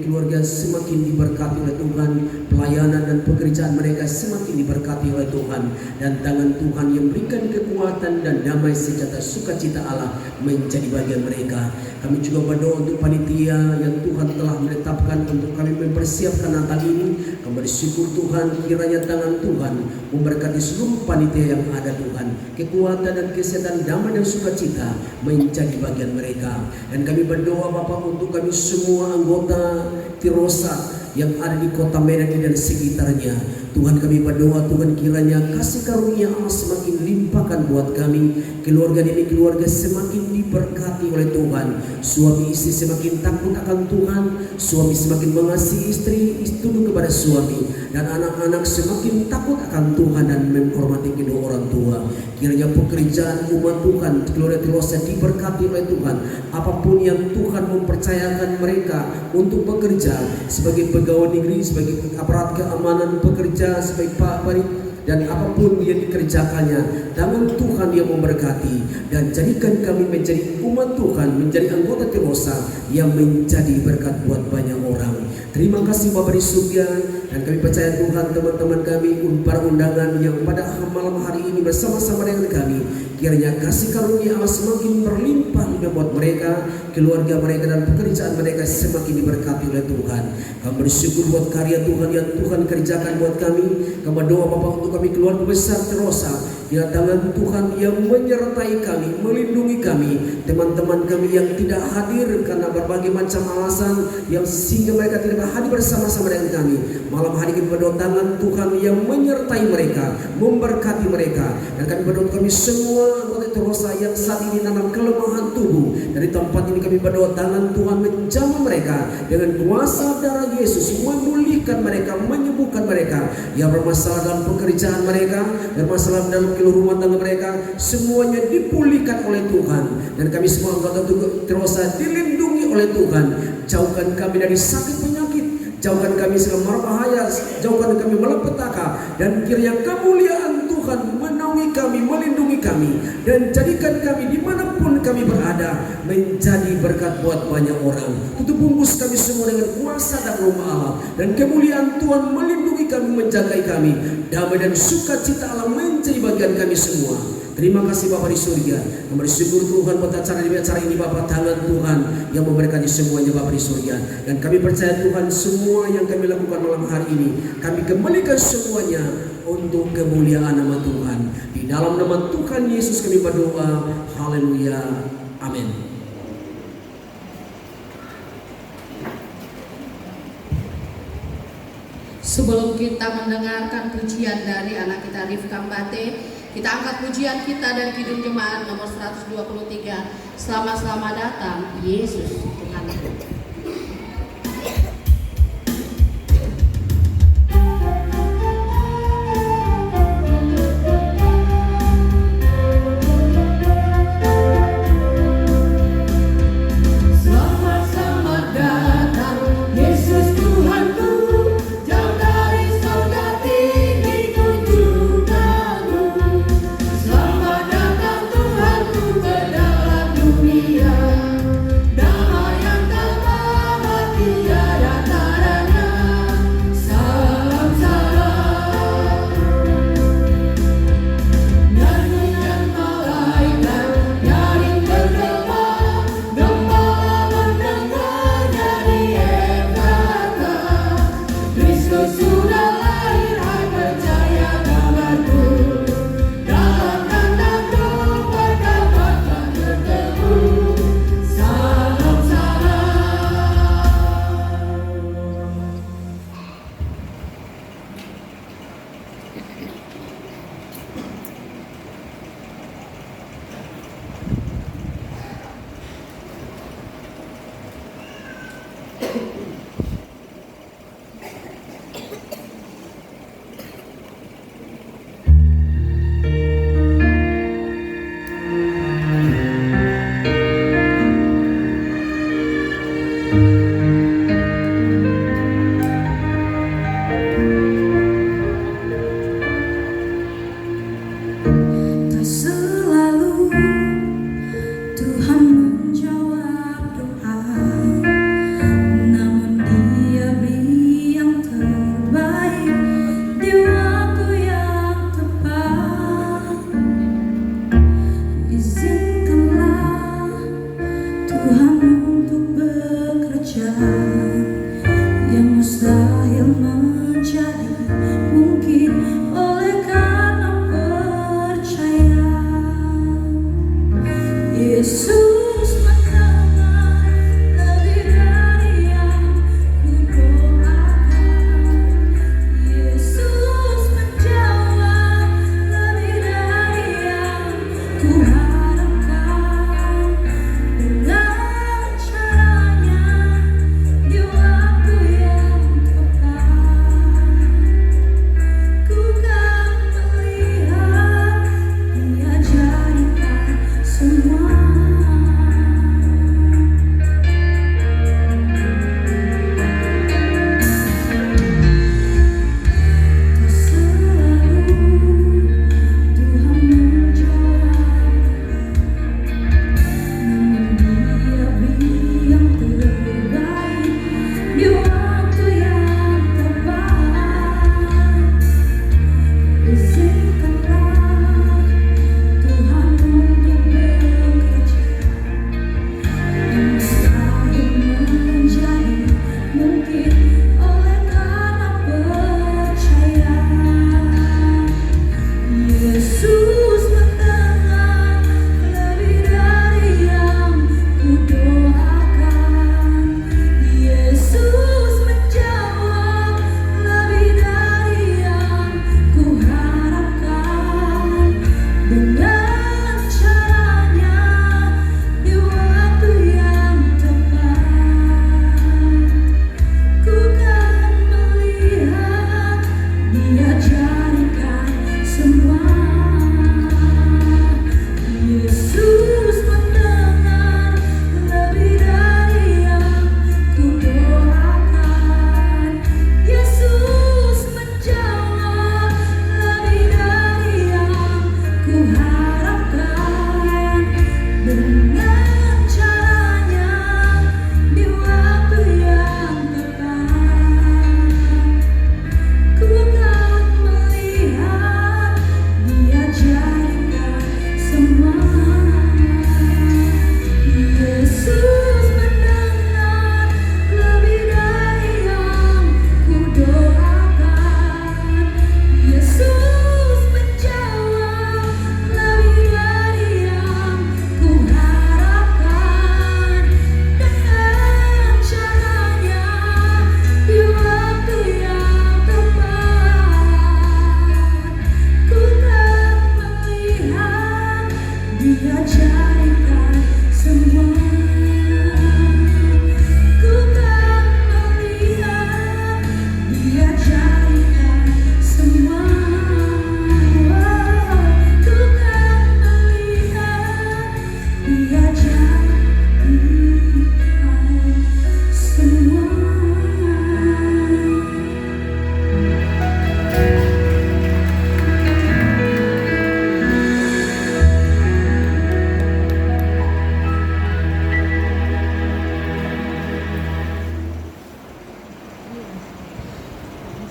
[SPEAKER 15] keluarga semakin diberkati oleh Tuhan. Pelayanan dan pekerjaan mereka semakin diberkati oleh Tuhan. Dan tangan Tuhan yang berikan kekuatan dan damai sejahtera sukacita Allah menjadi bagian mereka. Kami juga berdoa untuk panitia yang Tuhan telah menetapkan untuk kami mempersiapkan Natal ini. Kami bersyukur Tuhan, kiranya tangan Tuhan memberkati seluruh panitia yang ada Tuhan. Kekuatan dan kesehatan, damai dan sukacita menjadi bagian mereka. Dan kami berdoa Bapak untuk kami semua anggota Tirosa yang ada di kota Medan dan sekitarnya. Tuhan kami berdoa, Tuhan kiranya kasih karunia Allah semakin limpahkan buat kami. Keluarga demi keluarga semakin diberkati oleh Tuhan. Suami istri semakin takut akan Tuhan. Suami semakin mengasihi istri, tunduk kepada suami. Dan anak-anak semakin takut akan Tuhan dan menghormati kedua orang tua. Kiranya pekerjaan umat Tuhan, keluarga Tirosa diberkati oleh Tuhan. Apapun yang Tuhan mempercayakan mereka untuk bekerja sebagai pegawai negeri, sebagai aparat keamanan, pekerja sebagai Pak Bari, dan apapun yang dikerjakannya, tangan Tuhan yang memberkati. Dan jadikan kami menjadi umat Tuhan, menjadi anggota Tirosa yang menjadi berkat buat banyak orang. Terima kasih Bapa di surga. Dan kami percaya Tuhan, teman-teman kami, para undangan yang pada malam hari ini bersama-sama dengan kami, kiranya kasih karunia Allah semakin berlimpah-limpah buat mereka, keluarga mereka dan pekerjaan mereka semakin diberkati oleh Tuhan. Kami bersyukur buat karya Tuhan yang Tuhan kerjakan buat kami. Kami berdoa Bapa untuk kami keluarga besar Tirosa, ya tangan Tuhan yang menyertai kami, melindungi kami, teman-teman kami yang tidak hadir karena berbagai macam alasan yang sehingga mereka tidak hadir bersama-sama dengan kami. Malam hari kami berdoa tangan Tuhan yang menyertai mereka, memberkati mereka. Dan kami berdoa kami semua anggota Tirosa yang saat ini dalam kelemahan tubuh, dari tempat ini kami berdoa tangan Tuhan menjamah mereka dengan kuasa darah Yesus, memulihkan mereka, menyembuhkan mereka yang bermasalah dalam pekerjaan mereka, bermasalah dalam rumah tangga mereka, semuanya dipulihkan oleh Tuhan. Dan kami semua anggota Tirosa dilindungi oleh Tuhan. Jauhkan kami dari sakit penyakit, jauhkan kami segala mara bahaya, jauhkan kami malapetaka, dan kiranya kemuliaan Tuhan menaungi kami, melindungi kami, dan jadikan kami dimanapun kami berada menjadi berkat buat banyak orang. Tutup bungkus kami semua dengan kuasa dan rumah Allah, dan kemuliaan Tuhan melindungi kami, menjaga kami. Damai dan sukacita Allah menjadi bagian kami semua. Terima kasih Bapa di surga. Kami bersyukur Tuhan buat acara ini Bapa, tangan Tuhan yang memberkati semuanya Bapa di surga. Dan kami percaya Tuhan semua yang kami lakukan malam hari ini, kami kembalikan semuanya untuk kemuliaan nama Tuhan. Di dalam nama Tuhan Yesus kami berdoa. Haleluya. Amin.
[SPEAKER 1] Sebelum kita mendengarkan pujian dari anak kita Rifka Mbate, kita angkat pujian kita dari Kidung Jemaat nomor 123. Selamat datang Yesus Tuhanku.
[SPEAKER 16] Selamat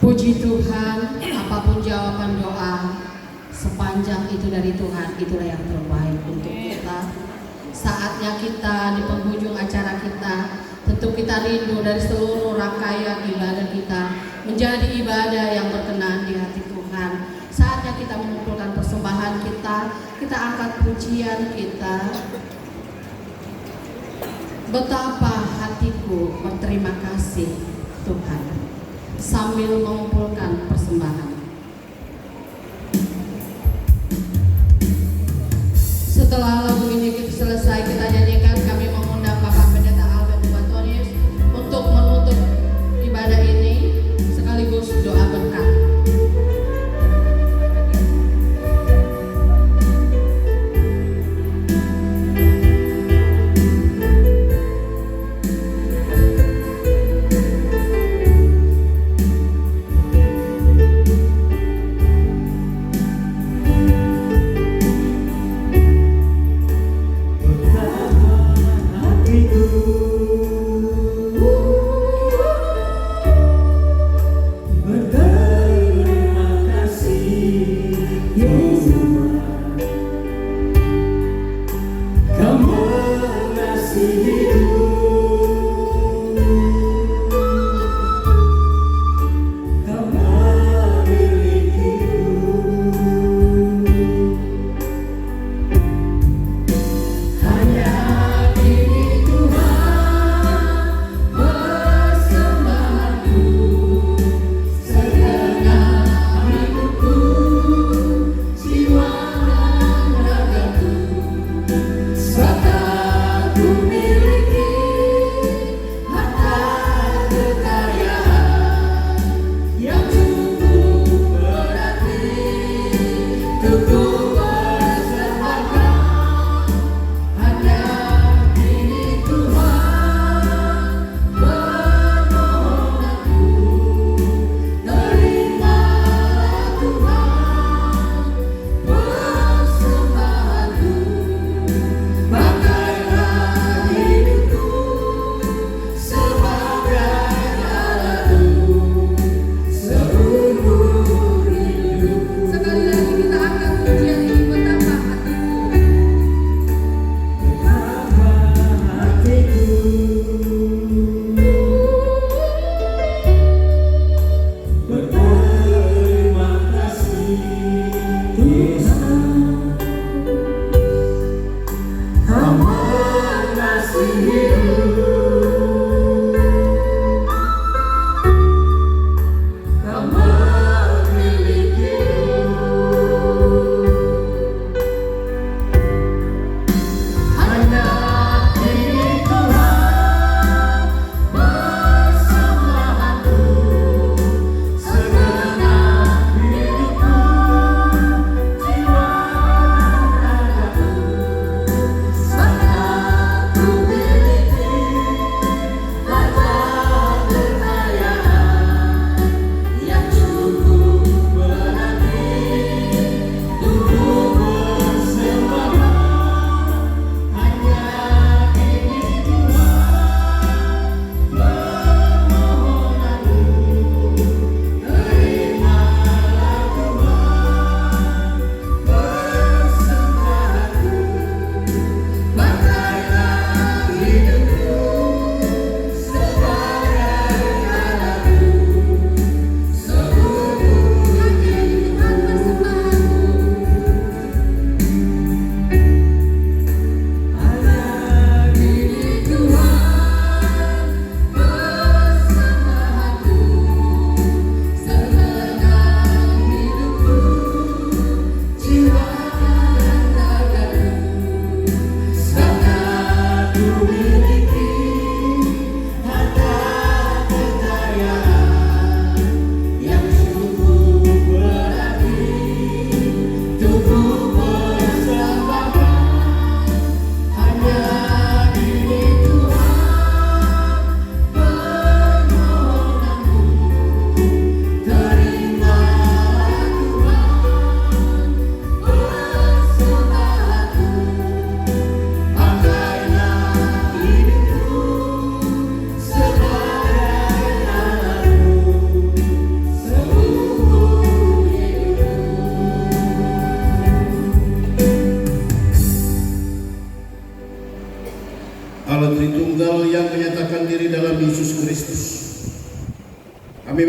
[SPEAKER 1] Puji Tuhan, apapun jawaban doa, sepanjang itu dari Tuhan, itulah yang terbaik untuk kita. Saatnya kita di penghujung acara kita, tentu kita rindu dari seluruh rangkaian ibadah kita menjadi ibadah yang berkenan di hati Tuhan. Saatnya kita mengumpulkan persembahan kita, kita angkat pujian kita. Betapa hatiku berterima kasih Tuhan, sambil mengumpulkan persembahan. Setelah lagu ini kita selesai, kita nyanyikan, kami mengundang Bapak Pendeta Albert Bantonius untuk menutup ibadah ini sekaligus doa berkat.
[SPEAKER 17] Berterima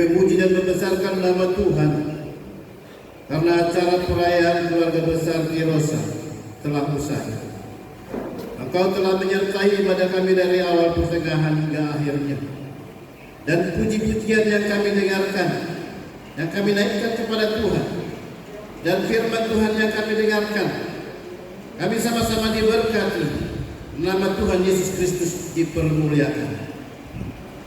[SPEAKER 11] memuji dan membesarkan nama Tuhan karena acara perayaan keluarga besar Tirosa telah usai. Engkau telah menyertai ibadah kami dari awal pertengahan hingga akhirnya. Dan puji-pujian yang kami dengarkan, yang kami naikkan kepada Tuhan, dan firman Tuhan yang kami dengarkan, kami sama-sama diberkati. Nama Tuhan Yesus Kristus dipermuliakan.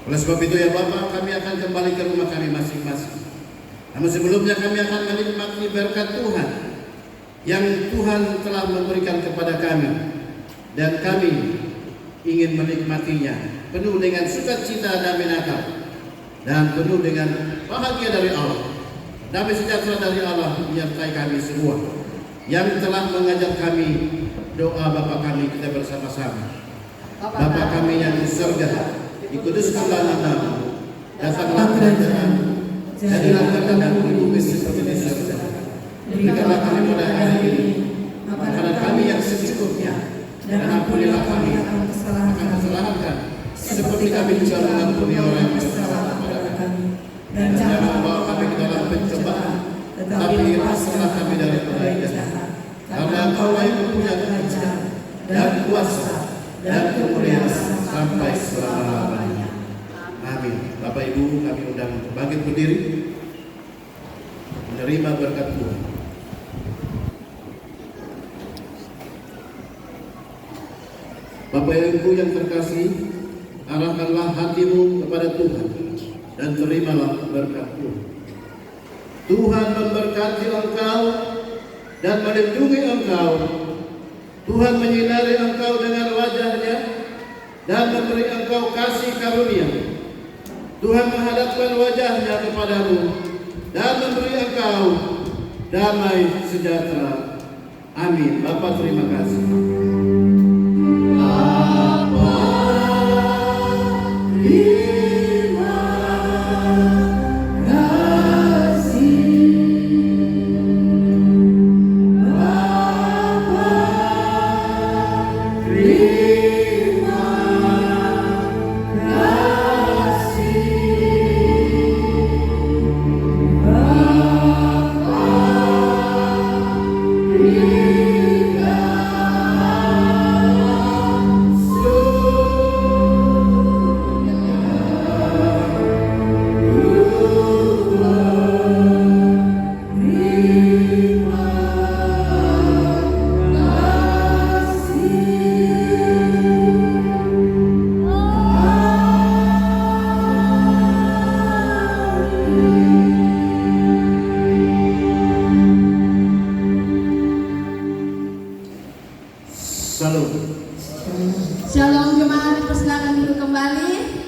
[SPEAKER 11] Oleh sebab itu ya Bapak, kami akan kembali ke rumah kami masing-masing. Namun sebelumnya kami akan menikmati berkat Tuhan yang Tuhan telah memberikan kepada kami, dan kami ingin menikmatinya penuh dengan sukacita damai Natal dan penuh dengan bahagia dari Allah. Damai sejahtera dari Allah menyertai kami semua yang telah mengajar kami doa Bapa kami kita bersama-sama. Bapa kami yang di surga, dikuduskanlah namamu, datanglah kerajaan-Mu, jadilah kehendakmu di bumi seperti di surga. Berikanlah kami pada hari ini makanan kami yang secukupnya, dan ampunilah kami akan kesalahan kami, seperti kami juga mengampuni orang yang bersalah kepada kami. Dan jangan membawa kami ke dalam pencobaan, tetapi lepaskanlah kami dari jahat. Karena Engkau yang mempunyai kerajaan dan kuasa dan kemuliaan sampai selama-lamanya. Amin. Bapak Ibu, kami undang bangkit berdiri menerima berkat Tuhan. Bapak Ibu yang terkasih, arahkanlah hatimu kepada Tuhan dan terimalah berkat Tuhan. Tuhan memberkati engkau dan melindungi engkau. Tuhan menyinari engkau dengan wajah-Nya dan memberi engkau kasih karunia. Tuhan menghadapkan wajah-Nya kepadamu dan memberi engkau damai sejahtera. Amin. Bapa, terima kasih.
[SPEAKER 1] Shalom jemaat, dipersilakan duduk kembali.